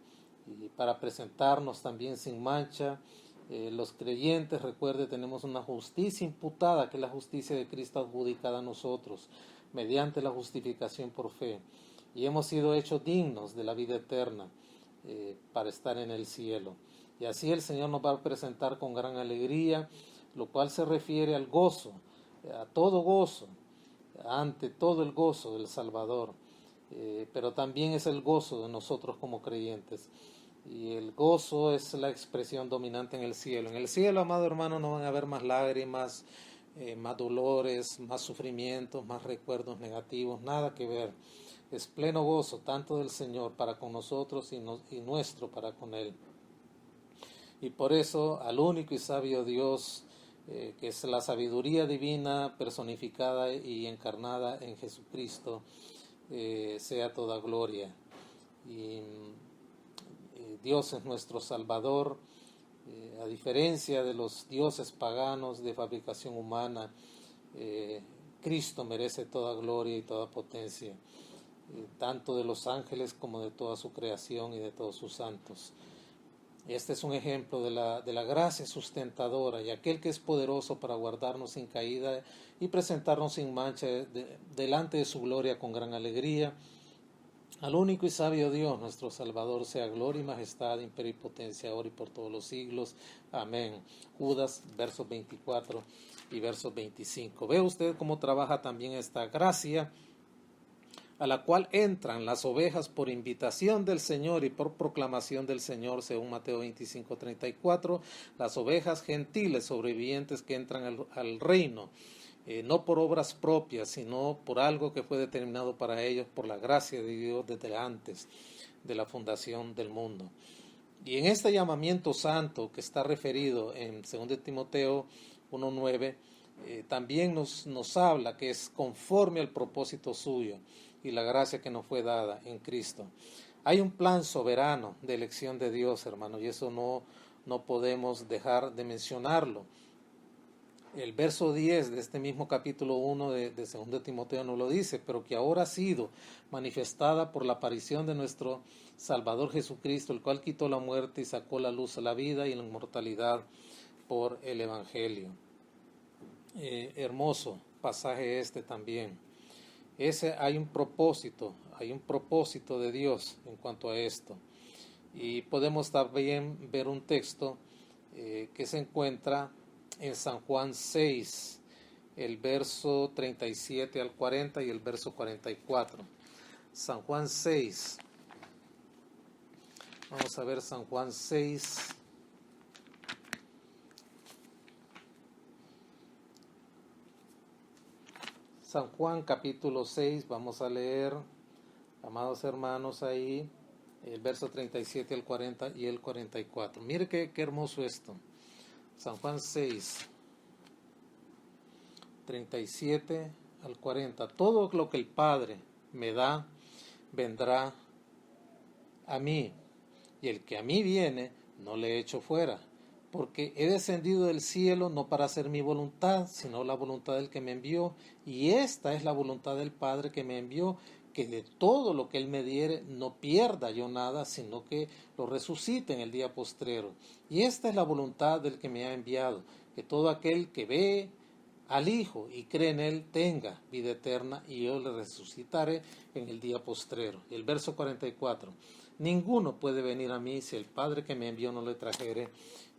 Y para presentarnos también sin mancha, los creyentes, recuerde, tenemos una justicia imputada, que es la justicia de Cristo adjudicada a nosotros, mediante la justificación por fe. Y hemos sido hechos dignos de la vida eterna, para estar en el cielo. Y así el Señor nos va a presentar con gran alegría, lo cual se refiere al gozo, a todo gozo, ante todo el gozo del Salvador, pero también es el gozo de nosotros como creyentes. Y el gozo es la expresión dominante en el cielo. En el cielo, amado hermano, no van a haber más lágrimas, más dolores, más sufrimientos, más recuerdos negativos, nada que ver. Es pleno gozo tanto del Señor para con nosotros y nuestro para con Él. Y por eso al único y sabio Dios, que es la sabiduría divina personificada y encarnada en Jesucristo, sea toda gloria. Y Dios es nuestro Salvador, a diferencia de los dioses paganos de fabricación humana. Cristo merece toda gloria y toda potencia. tanto de los ángeles como de toda su creación y de todos sus santos. Este es un ejemplo de la gracia sustentadora y aquel que es poderoso para guardarnos sin caída y presentarnos sin mancha delante de su gloria con gran alegría. Al único y sabio Dios, nuestro Salvador, sea gloria y majestad, imperio y potencia, ahora y por todos los siglos. Amén. Judas, versos 24 y versos 25. Ve usted cómo trabaja también esta gracia, a la cual entran las ovejas por invitación del Señor y por proclamación del Señor, según Mateo 25:34, las ovejas gentiles sobrevivientes que entran al reino, no por obras propias, sino por algo que fue determinado para ellos por la gracia de Dios desde antes de la fundación del mundo. Y en este llamamiento santo que está referido en 2 Timoteo 1:9, también nos habla que es conforme al propósito suyo y la gracia que nos fue dada en Cristo. Hay un plan soberano de elección de Dios, hermano, y eso no podemos dejar de mencionarlo. El verso 10 de este mismo capítulo 1 de 2 Timoteo nos lo dice, pero que ahora ha sido manifestada por la aparición de nuestro Salvador Jesucristo, el cual quitó la muerte y sacó a la luz a la vida y la inmortalidad por el Evangelio. Hermoso pasaje este también. Hay un propósito de Dios en cuanto a esto. Y podemos también ver un texto que se encuentra en San Juan 6, el verso 37 al 40 y el verso 44. San Juan 6. Vamos a ver San Juan 6. San Juan capítulo 6, vamos a leer, amados hermanos, ahí el verso 37 al 40 y el 44. Mire qué hermoso esto. San Juan 6, 37 al 40. Todo lo que el Padre me da, vendrá a mí, y el que a mí viene, no le echo fuera, porque he descendido del cielo no para hacer mi voluntad, sino la voluntad del que me envió, y esta es la voluntad del Padre que me envió, que de todo lo que Él me diere no pierda yo nada, sino que lo resucite en el día postrero. Y esta es la voluntad del que me ha enviado, que todo aquel que ve al Hijo y cree en Él tenga vida eterna, y yo le resucitaré en el día postrero. Y el verso 44, ninguno puede venir a mí si el Padre que me envió no le trajere,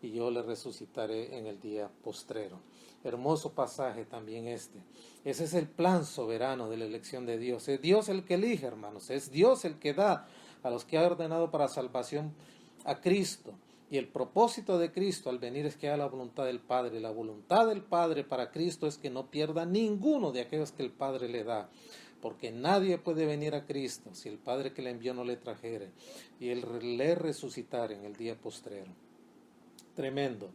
y yo le resucitaré en el día postrero. Hermoso pasaje también este. Ese es el plan soberano de la elección de Dios. Es Dios el que elige, hermanos. Es Dios el que da a los que ha ordenado para salvación a Cristo. Y el propósito de Cristo al venir es que haga la voluntad del Padre. La voluntad del Padre para Cristo es que no pierda ninguno de aquellos que el Padre le da. Porque nadie puede venir a Cristo si el Padre que le envió no le trajere y Él le resucitara en el día postrero. Tremendo.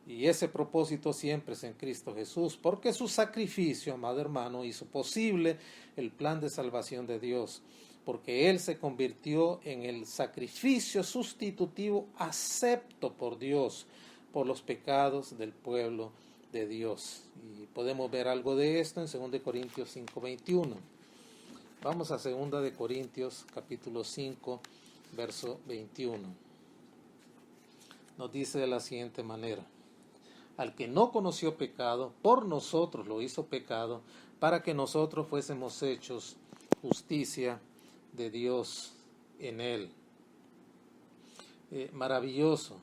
Y ese propósito siempre es en Cristo Jesús, porque su sacrificio, amado hermano, hizo posible el plan de salvación de Dios, porque Él se convirtió en el sacrificio sustitutivo acepto por Dios, por los pecados del pueblo de Dios. Y podemos ver algo de esto en 2 Corintios 5:21. Vamos a 2 Corintios capítulo 5, verso 21. Nos dice de la siguiente manera: al que no conoció pecado, por nosotros lo hizo pecado, para que nosotros fuésemos hechos justicia de Dios en él. Maravilloso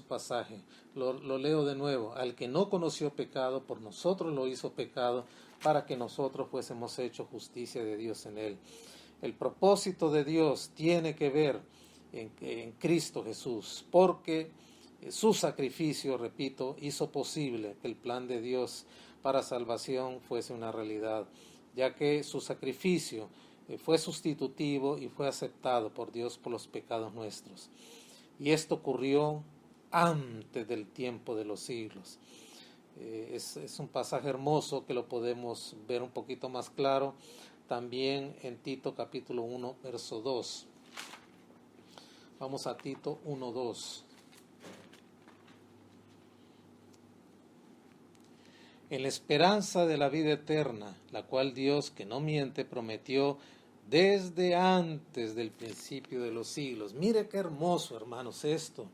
pasaje. Lo leo de nuevo. Al que no conoció pecado, por nosotros lo hizo pecado, para que nosotros fuésemos hechos justicia de Dios en él. El propósito de Dios tiene que ver en Cristo Jesús, porque su sacrificio, repito, hizo posible que el plan de Dios para salvación fuese una realidad, ya que su sacrificio fue sustitutivo y fue aceptado por Dios por los pecados nuestros. Y esto ocurrió antes del tiempo de los siglos. Es un pasaje hermoso que lo podemos ver un poquito más claro también en Tito capítulo 1, verso 2. Vamos a Tito 1:2. En la esperanza de la vida eterna, la cual Dios, que no miente, prometió desde antes del principio de los siglos. Mire qué hermoso, hermanos, esto.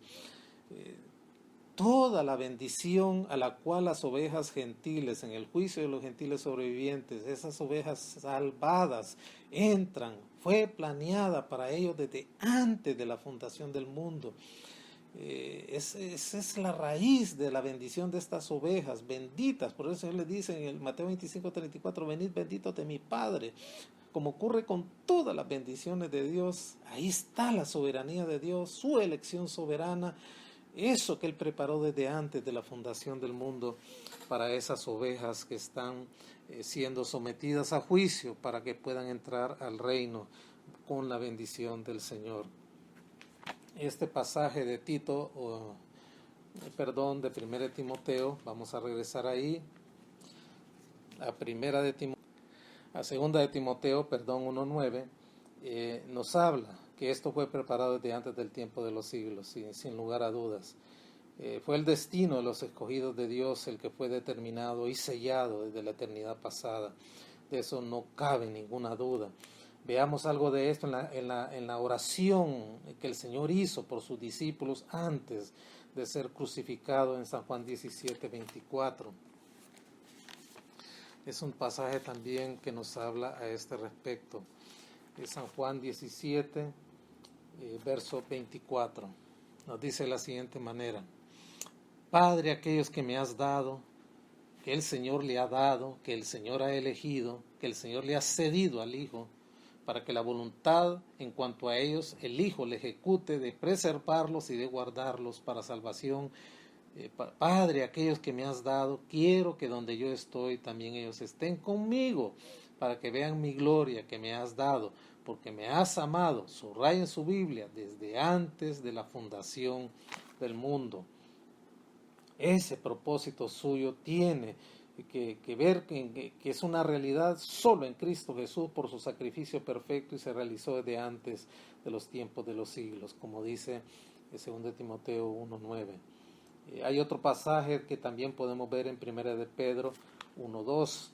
Toda la bendición a la cual las ovejas gentiles, en el juicio de los gentiles sobrevivientes, esas ovejas salvadas entran, fue planeada para ellos desde antes de la fundación del mundo. Esa es la raíz de la bendición de estas ovejas benditas. Por eso el Señor les dice en el Mateo 25:34, venid benditos de mi Padre. Como ocurre con todas las bendiciones de Dios, ahí está la soberanía de Dios, su elección soberana, eso que Él preparó desde antes de la fundación del mundo para esas ovejas que están siendo sometidas a juicio para que puedan entrar al reino con la bendición del Señor. Este pasaje de de 1 Timoteo, vamos a regresar ahí, a 2 de Timoteo, 1:9, nos habla que esto fue preparado desde antes del tiempo de los siglos, sin lugar a dudas. Fue el destino de los escogidos de Dios el que fue determinado y sellado desde la eternidad pasada. De eso no cabe ninguna duda. Veamos algo de esto en la oración que el Señor hizo por sus discípulos antes de ser crucificado en San Juan 17:24. Es un pasaje también que nos habla a este respecto. Es San Juan 17, verso 24. Nos dice de la siguiente manera: Padre, aquellos que me has dado, que el Señor le ha dado, que el Señor ha elegido, que el Señor le ha cedido al Hijo, para que la voluntad en cuanto a ellos el Hijo le ejecute de preservarlos y de guardarlos para salvación. Padre, aquellos que me has dado, quiero que donde yo estoy también ellos estén conmigo, para que vean mi gloria que me has dado, porque me has amado, subraya en su Biblia, desde antes de la fundación del mundo. Ese propósito suyo tiene que ver que es una realidad solo en Cristo Jesús por su sacrificio perfecto y se realizó desde antes de los tiempos de los siglos, como dice 2 Timoteo 1:9. Hay otro pasaje que también podemos ver en 1 de Pedro 1:2.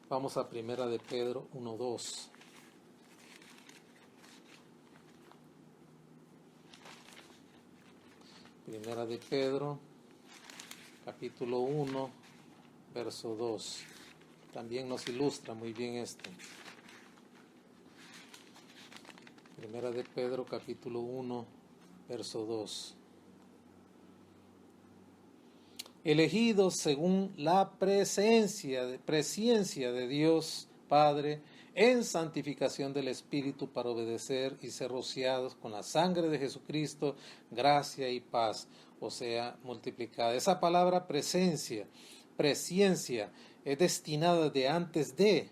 Vamos a 1 de Pedro 1:2. Primera de Pedro, capítulo 1, verso 2. También nos ilustra muy bien esto. Primera de Pedro, capítulo 1, verso 2. Elegidos según la presciencia de Dios Padre, en santificación del Espíritu para obedecer y ser rociados con la sangre de Jesucristo, gracia y paz, o sea, multiplicada. Esa palabra presciencia, es destinada de antes de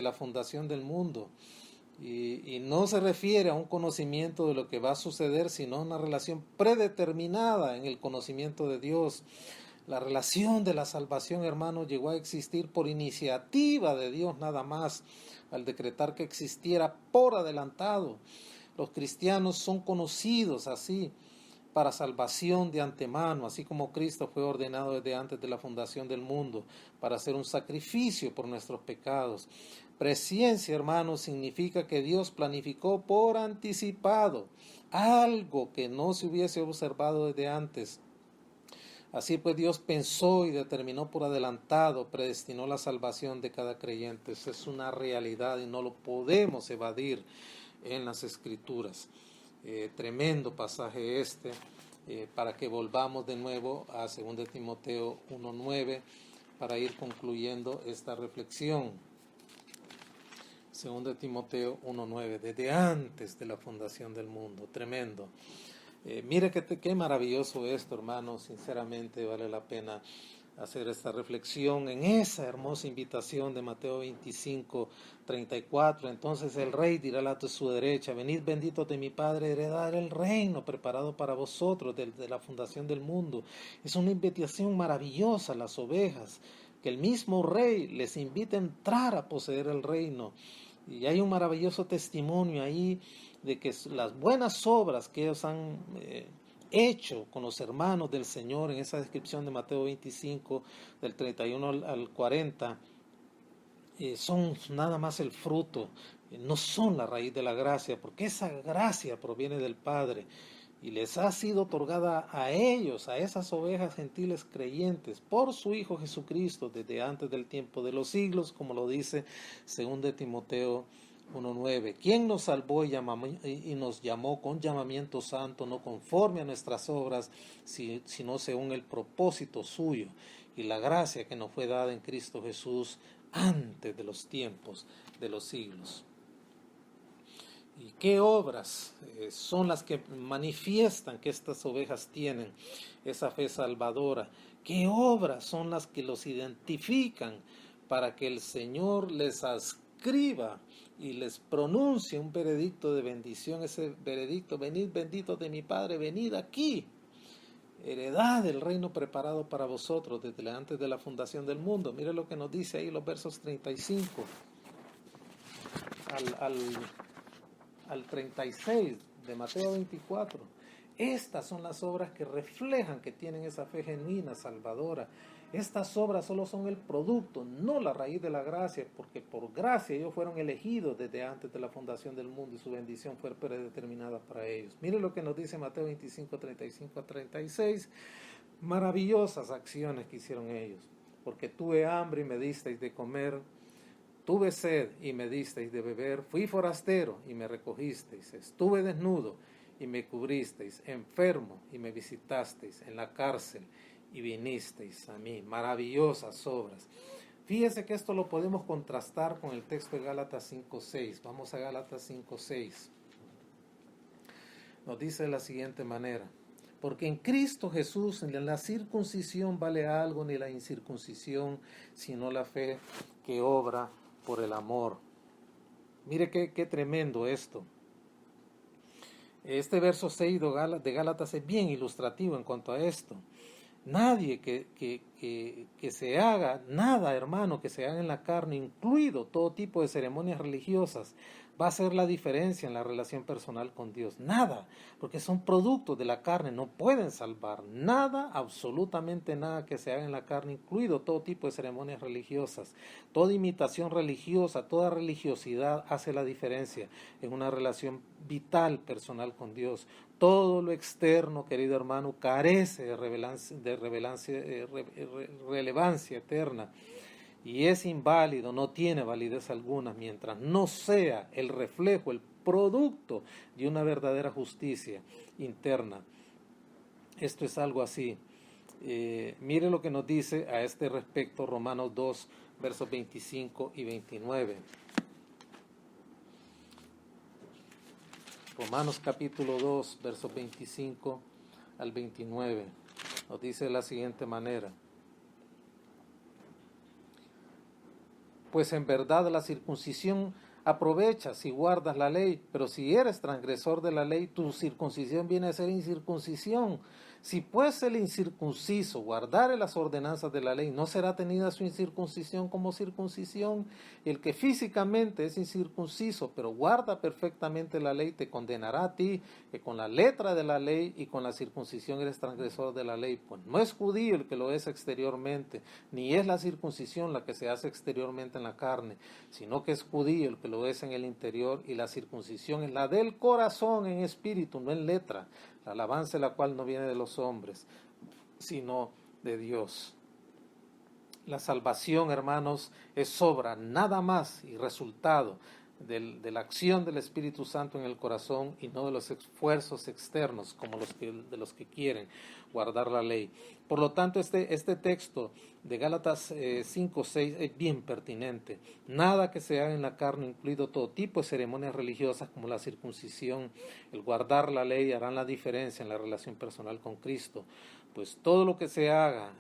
la fundación del mundo. Y no se refiere a un conocimiento de lo que va a suceder, sino a una relación predeterminada en el conocimiento de Dios. La relación de la salvación, hermanos, llegó a existir por iniciativa de Dios nada más, al decretar que existiera por adelantado. Los cristianos son conocidos así para salvación de antemano, así como Cristo fue ordenado desde antes de la fundación del mundo para hacer un sacrificio por nuestros pecados. Presciencia, hermanos, significa que Dios planificó por anticipado algo que no se hubiese observado desde antes. Así pues, Dios pensó y determinó por adelantado, predestinó la salvación de cada creyente. Eso es una realidad y no lo podemos evadir en las Escrituras. Tremendo pasaje para que volvamos de nuevo a 2 Timoteo 1:9 para ir concluyendo esta reflexión. 2 Timoteo 1:9, desde antes de la fundación del mundo. Tremendo. Mire qué maravilloso esto, hermanos. Sinceramente vale la pena hacer esta reflexión en esa hermosa invitación de Mateo 25:34. Entonces el rey dirá a su derecha: venid benditos de mi Padre, heredad el reino preparado para vosotros desde la fundación del mundo. Es una invitación maravillosa a las ovejas, que el mismo rey les invita a entrar a poseer el reino. Y hay un maravilloso testimonio ahí de que las buenas obras que ellos han hecho con los hermanos del Señor, en esa descripción de Mateo 25, del 31 al 40, son nada más el fruto, no son la raíz de la gracia, porque esa gracia proviene del Padre y les ha sido otorgada a ellos, a esas ovejas gentiles creyentes, por su Hijo Jesucristo desde antes del tiempo de los siglos, como lo dice 2 Timoteo 1:9, quien nos salvó y nos llamó con llamamiento santo, no conforme a nuestras obras, sino según el propósito suyo y la gracia que nos fue dada en Cristo Jesús antes de los tiempos de los siglos. ¿Y qué obras son las que manifiestan que estas ovejas tienen esa fe salvadora? ¿Qué obras son las que los identifican para que el Señor les adscriba y les pronuncie un veredicto de bendición? Ese veredicto: venid benditos de mi Padre, venid aquí, heredad del reino preparado para vosotros desde antes de la fundación del mundo. Mire lo que nos dice ahí los versos 35 al 36 de Mateo 24. Estas son las obras que reflejan que tienen esa fe genuina, salvadora. Estas obras solo son el producto, no la raíz de la gracia, porque por gracia ellos fueron elegidos desde antes de la fundación del mundo y su bendición fue predeterminada para ellos. Mire lo que nos dice Mateo 25, 35 a 36. Maravillosas acciones que hicieron ellos, porque tuve hambre y me disteis de comer, tuve sed y me disteis de beber, fui forastero y me recogisteis, estuve desnudo y me cubristeis, enfermo y me visitasteis, en la cárcel y vinisteis a mí. Maravillosas obras. Fíjese que esto lo podemos contrastar con el texto de Gálatas 5:6. Vamos a Gálatas 5:6. Nos dice de la siguiente manera: porque en Cristo Jesús ni la circuncisión vale algo, ni la incircuncisión, sino la fe que obra por el amor. Mire qué tremendo esto. Este verso 6 de Gálatas es bien ilustrativo en cuanto a esto. Nadie que se haga, nada, hermano, que se haga en la carne, incluido todo tipo de ceremonias religiosas, va a hacer la diferencia en la relación personal con Dios. Nada, porque son productos de la carne, no pueden salvar. Nada, absolutamente nada que se haga en la carne, incluido todo tipo de ceremonias religiosas. Toda imitación religiosa, toda religiosidad hace la diferencia en una relación vital personal con Dios. Todo lo externo, querido hermano, carece de relevancia eterna y es inválido, no tiene validez alguna mientras no sea el reflejo, el producto de una verdadera justicia interna. Esto es algo así. Mire lo que nos dice a este respecto Romanos 2, versos 25 y 29. Romanos capítulo 2, versos 25 al 29, nos dice de la siguiente manera: pues en verdad la circuncisión aprovecha si guardas la ley, pero si eres transgresor de la ley, tu circuncisión viene a ser incircuncisión. Si pues el incircunciso guardare las ordenanzas de la ley, ¿no será tenida su incircuncisión como circuncisión? El que físicamente es incircunciso, pero guarda perfectamente la ley, te condenará a ti, que con la letra de la ley y con la circuncisión eres transgresor de la ley. Pues no es judío el que lo es exteriormente, ni es la circuncisión la que se hace exteriormente en la carne, sino que es judío el que lo es en el interior, y la circuncisión es la del corazón en espíritu, no en letra, la alabanza de la cual no viene de los hombres, sino de Dios. La salvación, hermanos, es obra nada más y resultado de la acción del Espíritu Santo en el corazón y no de los esfuerzos externos como de los que quieren guardar la ley. Por lo tanto, este texto de Gálatas 5:6 es bien pertinente. Nada que se haga en la carne, incluido todo tipo de ceremonias religiosas como la circuncisión, el guardar la ley, harán la diferencia en la relación personal con Cristo. Pues todo lo que se haga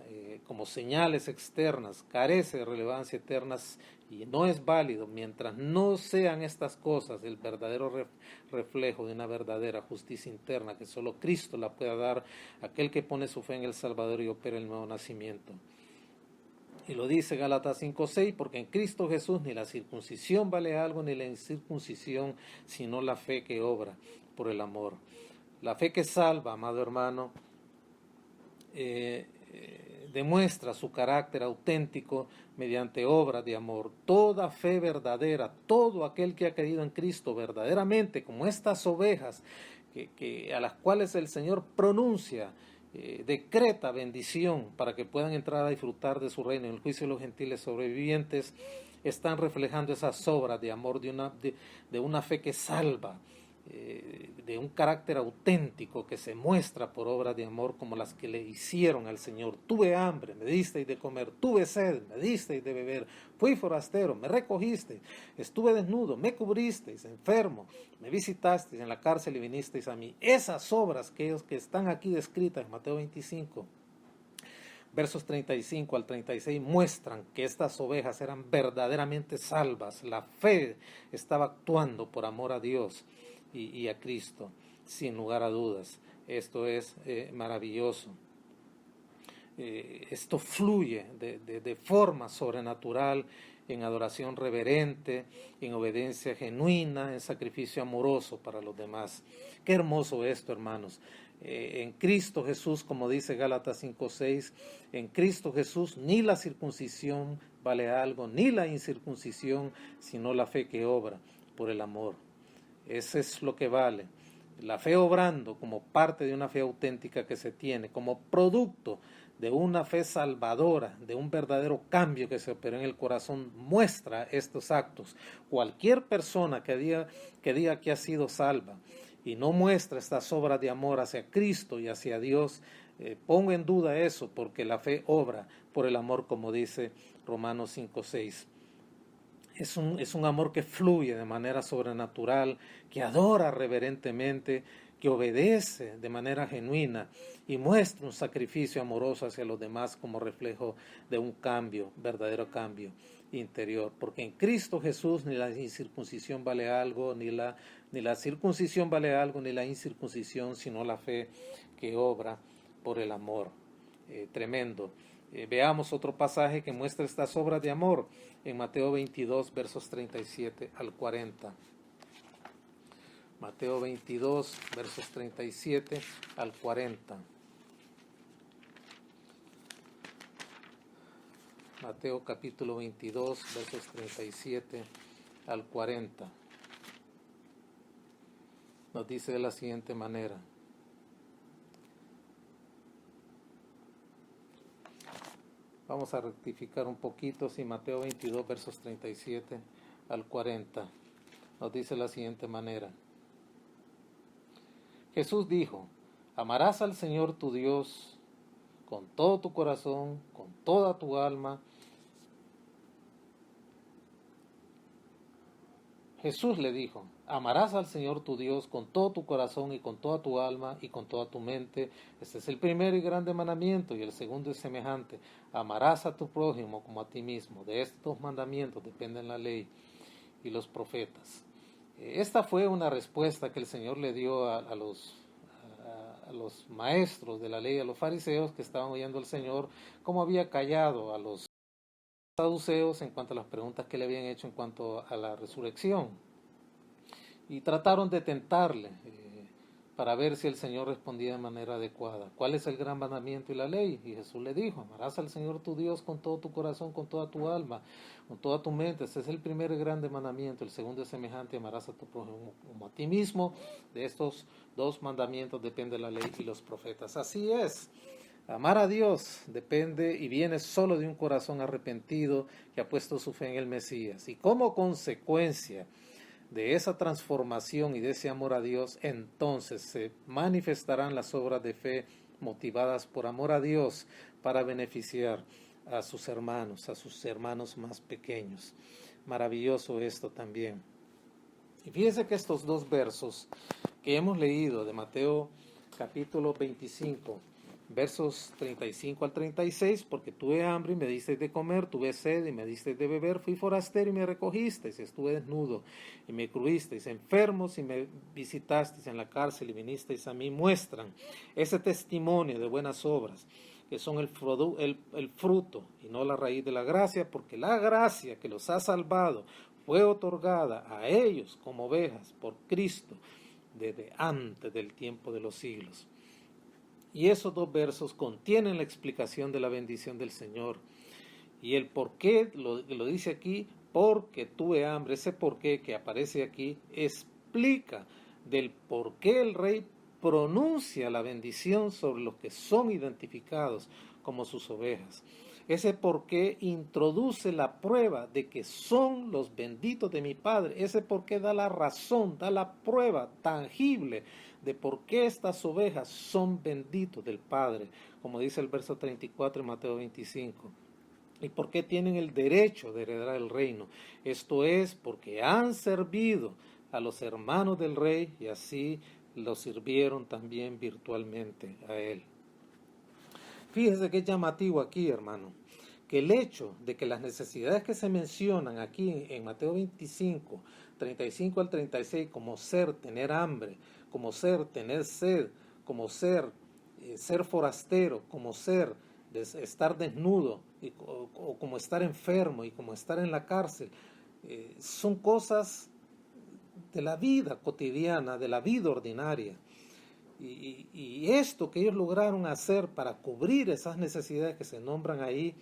como señales externas carece de relevancia eterna y no es válido mientras no sean estas cosas el verdadero reflejo de una verdadera justicia interna que solo Cristo la pueda dar a aquel que pone su fe en el Salvador y opera el nuevo nacimiento. Y lo dice Gálatas 5:6, porque en Cristo Jesús ni la circuncisión vale algo ni la incircuncisión, sino la fe que obra por el amor. La fe que salva, amado hermano, demuestra su carácter auténtico mediante obras de amor. Toda fe verdadera, todo aquel que ha creído en Cristo verdaderamente, como estas ovejas a las cuales el Señor pronuncia, decreta bendición para que puedan entrar a disfrutar de su reino en el juicio de los gentiles sobrevivientes, están reflejando esas obras de amor de una fe que salva, de un carácter auténtico que se muestra por obras de amor como las que le hicieron al Señor. Tuve hambre, me disteis de comer; tuve sed, me disteis de beber; fui forastero, me recogisteis; estuve desnudo, me cubristeis; enfermo, me visitasteis; en la cárcel y vinisteis a mí. Esas obras que están aquí descritas en Mateo 25, versos 35 al 36, muestran que estas ovejas eran verdaderamente salvas. La fe estaba actuando por amor a Dios y a Cristo, sin lugar a dudas. Esto es maravilloso. Esto fluye de forma sobrenatural, en adoración reverente, en obediencia genuina, en sacrificio amoroso para los demás. Qué hermoso esto, hermanos. En Cristo Jesús, como dice Gálatas 5:6, en Cristo Jesús ni la circuncisión vale algo, ni la incircuncisión, sino la fe que obra por el amor. Ese es lo que vale. La fe obrando como parte de una fe auténtica que se tiene, como producto de una fe salvadora, de un verdadero cambio que se operó en el corazón, muestra estos actos. Cualquier persona que diga que ha sido salva y no muestra estas obras de amor hacia Cristo y hacia Dios, pongo en duda eso, porque la fe obra por el amor, como dice Romanos 5:6. Es un amor que fluye de manera sobrenatural, que adora reverentemente, que obedece de manera genuina y muestra un sacrificio amoroso hacia los demás como reflejo de un cambio, verdadero cambio interior. Porque en Cristo Jesús ni la incircuncisión vale algo, ni la circuncisión vale algo, ni la incircuncisión, sino la fe que obra por el amor. Tremendo. Veamos otro pasaje que muestra estas obras de amor en Mateo 22, versos 37 al 40. Mateo 22, versos 37 al 40. Mateo capítulo 22, versos 37 al 40. Nos dice de la siguiente manera: vamos a rectificar un poquito. Si Mateo 22, versos 37 al 40, nos dice de la siguiente manera: Jesús dijo: amarás al Señor tu Dios con todo tu corazón, con toda tu alma. Jesús le dijo: amarás al Señor tu Dios con todo tu corazón y con toda tu alma y con toda tu mente. Este es el primer y grande mandamiento, y el segundo es semejante: amarás a tu prójimo como a ti mismo. De estos dos mandamientos dependen la ley y los profetas. Esta fue una respuesta que el Señor le dio a los maestros de la ley, a los fariseos que estaban oyendo al Señor, como había callado a los saduceos en cuanto a las preguntas que le habían hecho en cuanto a la resurrección. Y trataron de tentarle para ver si el Señor respondía de manera adecuada. ¿Cuál es el gran mandamiento y la ley? Y Jesús le dijo: amarás al Señor tu Dios con todo tu corazón, con toda tu alma, con toda tu mente. Este es el primer y grande mandamiento. El segundo es semejante: amarás a tu prójimo como a ti mismo. De estos dos mandamientos depende la ley y los profetas. Así es. Amar a Dios depende y viene solo de un corazón arrepentido que ha puesto su fe en el Mesías. Y como consecuencia de esa transformación y de ese amor a Dios, entonces se manifestarán las obras de fe motivadas por amor a Dios para beneficiar a sus hermanos más pequeños. Maravilloso esto también. Y fíjese que estos dos versos que hemos leído de Mateo capítulo 25, versos 35 al 36, porque tuve hambre y me disteis de comer, tuve sed y me disteis de beber, fui forastero y me recogisteis, estuve desnudo y me cubristeis, enfermos y me visitasteis, en la cárcel y vinisteis a mí, muestran ese testimonio de buenas obras, que son el fruto y no la raíz de la gracia, porque la gracia que los ha salvado fue otorgada a ellos como ovejas por Cristo desde antes del tiempo de los siglos. Y esos 2 versos contienen la explicación de la bendición del Señor. Y el por qué lo dice aquí, porque tuve hambre. Ese por qué que aparece aquí explica del por qué el rey pronuncia la bendición sobre los que son identificados como sus ovejas. Ese por qué introduce la prueba de que son los benditos de mi Padre. Ese por qué da la razón, da la prueba tangible de por qué estas ovejas son benditos del Padre, como dice el verso 34 de Mateo 25. ¿Y por qué tienen el derecho de heredar el reino? Esto es porque han servido a los hermanos del rey y así los sirvieron también virtualmente a él. Fíjese que es llamativo aquí, hermano, que el hecho de que las necesidades que se mencionan aquí en Mateo 25, 35 al 36, como ser, tener hambre, como ser, tener sed, como ser forastero, como ser, estar desnudo, o como estar enfermo y como estar en la cárcel, son cosas de la vida cotidiana, de la vida ordinaria. Y esto que ellos lograron hacer para cubrir esas necesidades que se nombran ahí,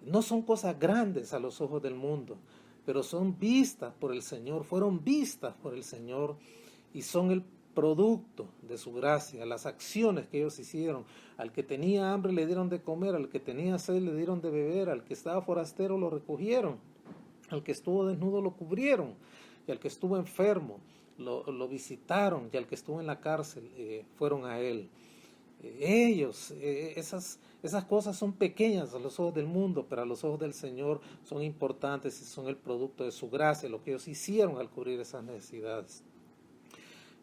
no son cosas grandes a los ojos del mundo, pero son vistas por el Señor, fueron vistas por el Señor y son el producto de su gracia, las acciones que ellos hicieron. Al que tenía hambre le dieron de comer, al que tenía sed le dieron de beber, al que estaba forastero lo recogieron, al que estuvo desnudo lo cubrieron, y al que estuvo enfermo lo visitaron, y al que estuvo en la cárcel fueron a él. Esas cosas son pequeñas a los ojos del mundo, pero a los ojos del Señor son importantes y son el producto de su gracia, lo que ellos hicieron al cubrir esas necesidades.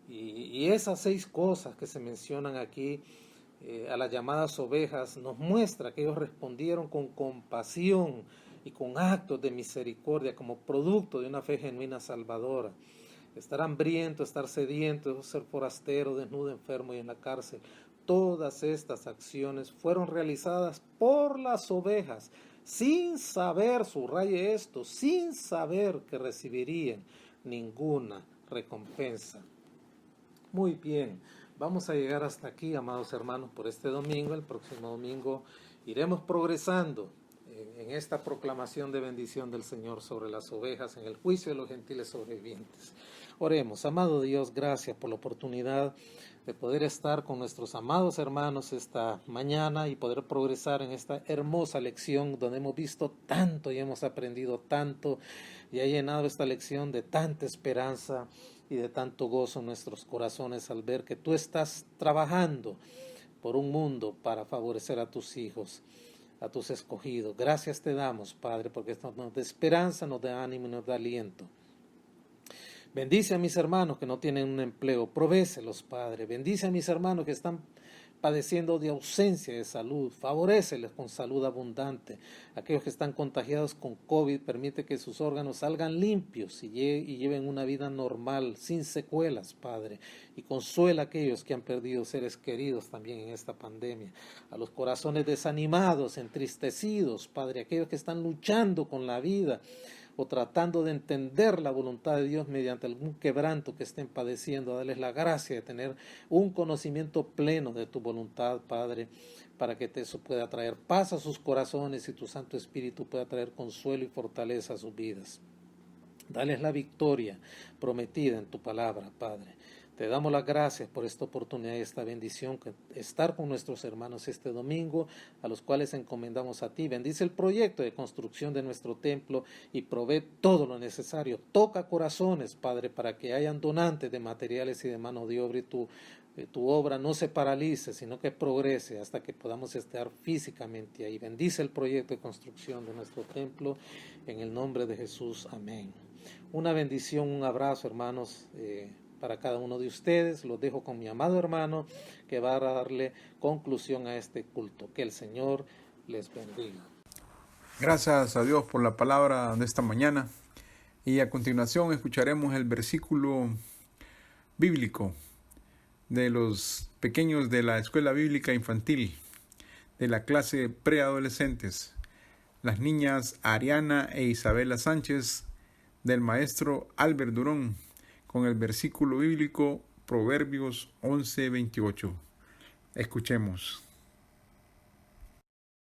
Y esas 6 cosas que se mencionan aquí a las llamadas ovejas nos muestra que ellos respondieron con compasión y con actos de misericordia como producto de una fe genuina salvadora. Estar hambriento, estar sediento, ser forastero, desnudo, enfermo y en la cárcel. Todas estas acciones fueron realizadas por las ovejas, sin saber, subraye esto, sin saber que recibirían ninguna recompensa. Muy bien, vamos a llegar hasta aquí, amados hermanos, por este domingo. El próximo domingo iremos progresando en esta proclamación de bendición del Señor sobre las ovejas, en el juicio de los gentiles sobrevivientes. Oremos. Amado Dios, gracias por la oportunidad de poder estar con nuestros amados hermanos esta mañana y poder progresar en esta hermosa lección donde hemos visto tanto y hemos aprendido tanto y ha llenado esta lección de tanta esperanza y de tanto gozo en nuestros corazones al ver que tú estás trabajando por un mundo para favorecer a tus hijos, a tus escogidos. Gracias te damos, Padre, porque esto nos da esperanza, nos da ánimo y nos da aliento. Bendice a mis hermanos que no tienen un empleo, provécelos, Padre. Bendice a mis hermanos que están padeciendo de ausencia de salud, favoréceles con salud abundante. Aquellos que están contagiados con COVID, permite que sus órganos salgan limpios y lleven una vida normal, sin secuelas, Padre. Y consuela a aquellos que han perdido seres queridos también en esta pandemia. A los corazones desanimados, entristecidos, Padre, aquellos que están luchando con la vida o tratando de entender la voluntad de Dios mediante algún quebranto que estén padeciendo, darles la gracia de tener un conocimiento pleno de tu voluntad, Padre, para que eso pueda traer paz a sus corazones y tu Santo Espíritu pueda traer consuelo y fortaleza a sus vidas. Dales la victoria prometida en tu palabra, Padre. Te damos las gracias por esta oportunidad y esta bendición, estar con nuestros hermanos este domingo, a los cuales encomendamos a ti. Bendice el proyecto de construcción de nuestro templo y provee todo lo necesario. Toca corazones, Padre, para que hayan donantes de materiales y de mano de obra y tu obra no se paralice, sino que progrese hasta que podamos estar físicamente ahí. Bendice el proyecto de construcción de nuestro templo, en el nombre de Jesús. Amén. Una bendición, un abrazo, hermanos, para cada uno de ustedes. Los dejo con mi amado hermano que va a darle conclusión a este culto. Que el Señor les bendiga. Gracias a Dios por la palabra de esta mañana. Y a continuación escucharemos el versículo bíblico de los pequeños de la Escuela Bíblica Infantil, de la clase preadolescentes, las niñas Ariana e Isabela Sánchez, del maestro Albert Durón, con el versículo bíblico Proverbios 11:28. Escuchemos.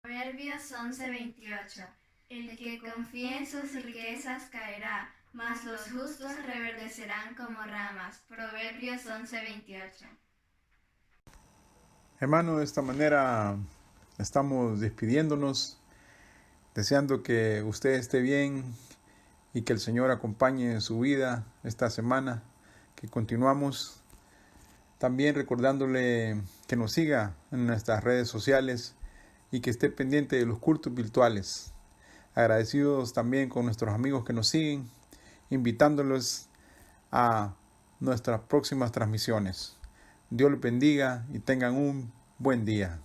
Proverbios 11:28. El que confía en sus riquezas caerá, mas los justos reverdecerán como ramas. Proverbios 11:28. Hermano, de esta manera estamos despidiéndonos, deseando que usted esté bien y que el Señor acompañe su vida esta semana, que continuamos. También recordándole que nos siga en nuestras redes sociales y que esté pendiente de los cultos virtuales. Agradecidos también con nuestros amigos que nos siguen, invitándolos a nuestras próximas transmisiones. Dios les bendiga y tengan un buen día.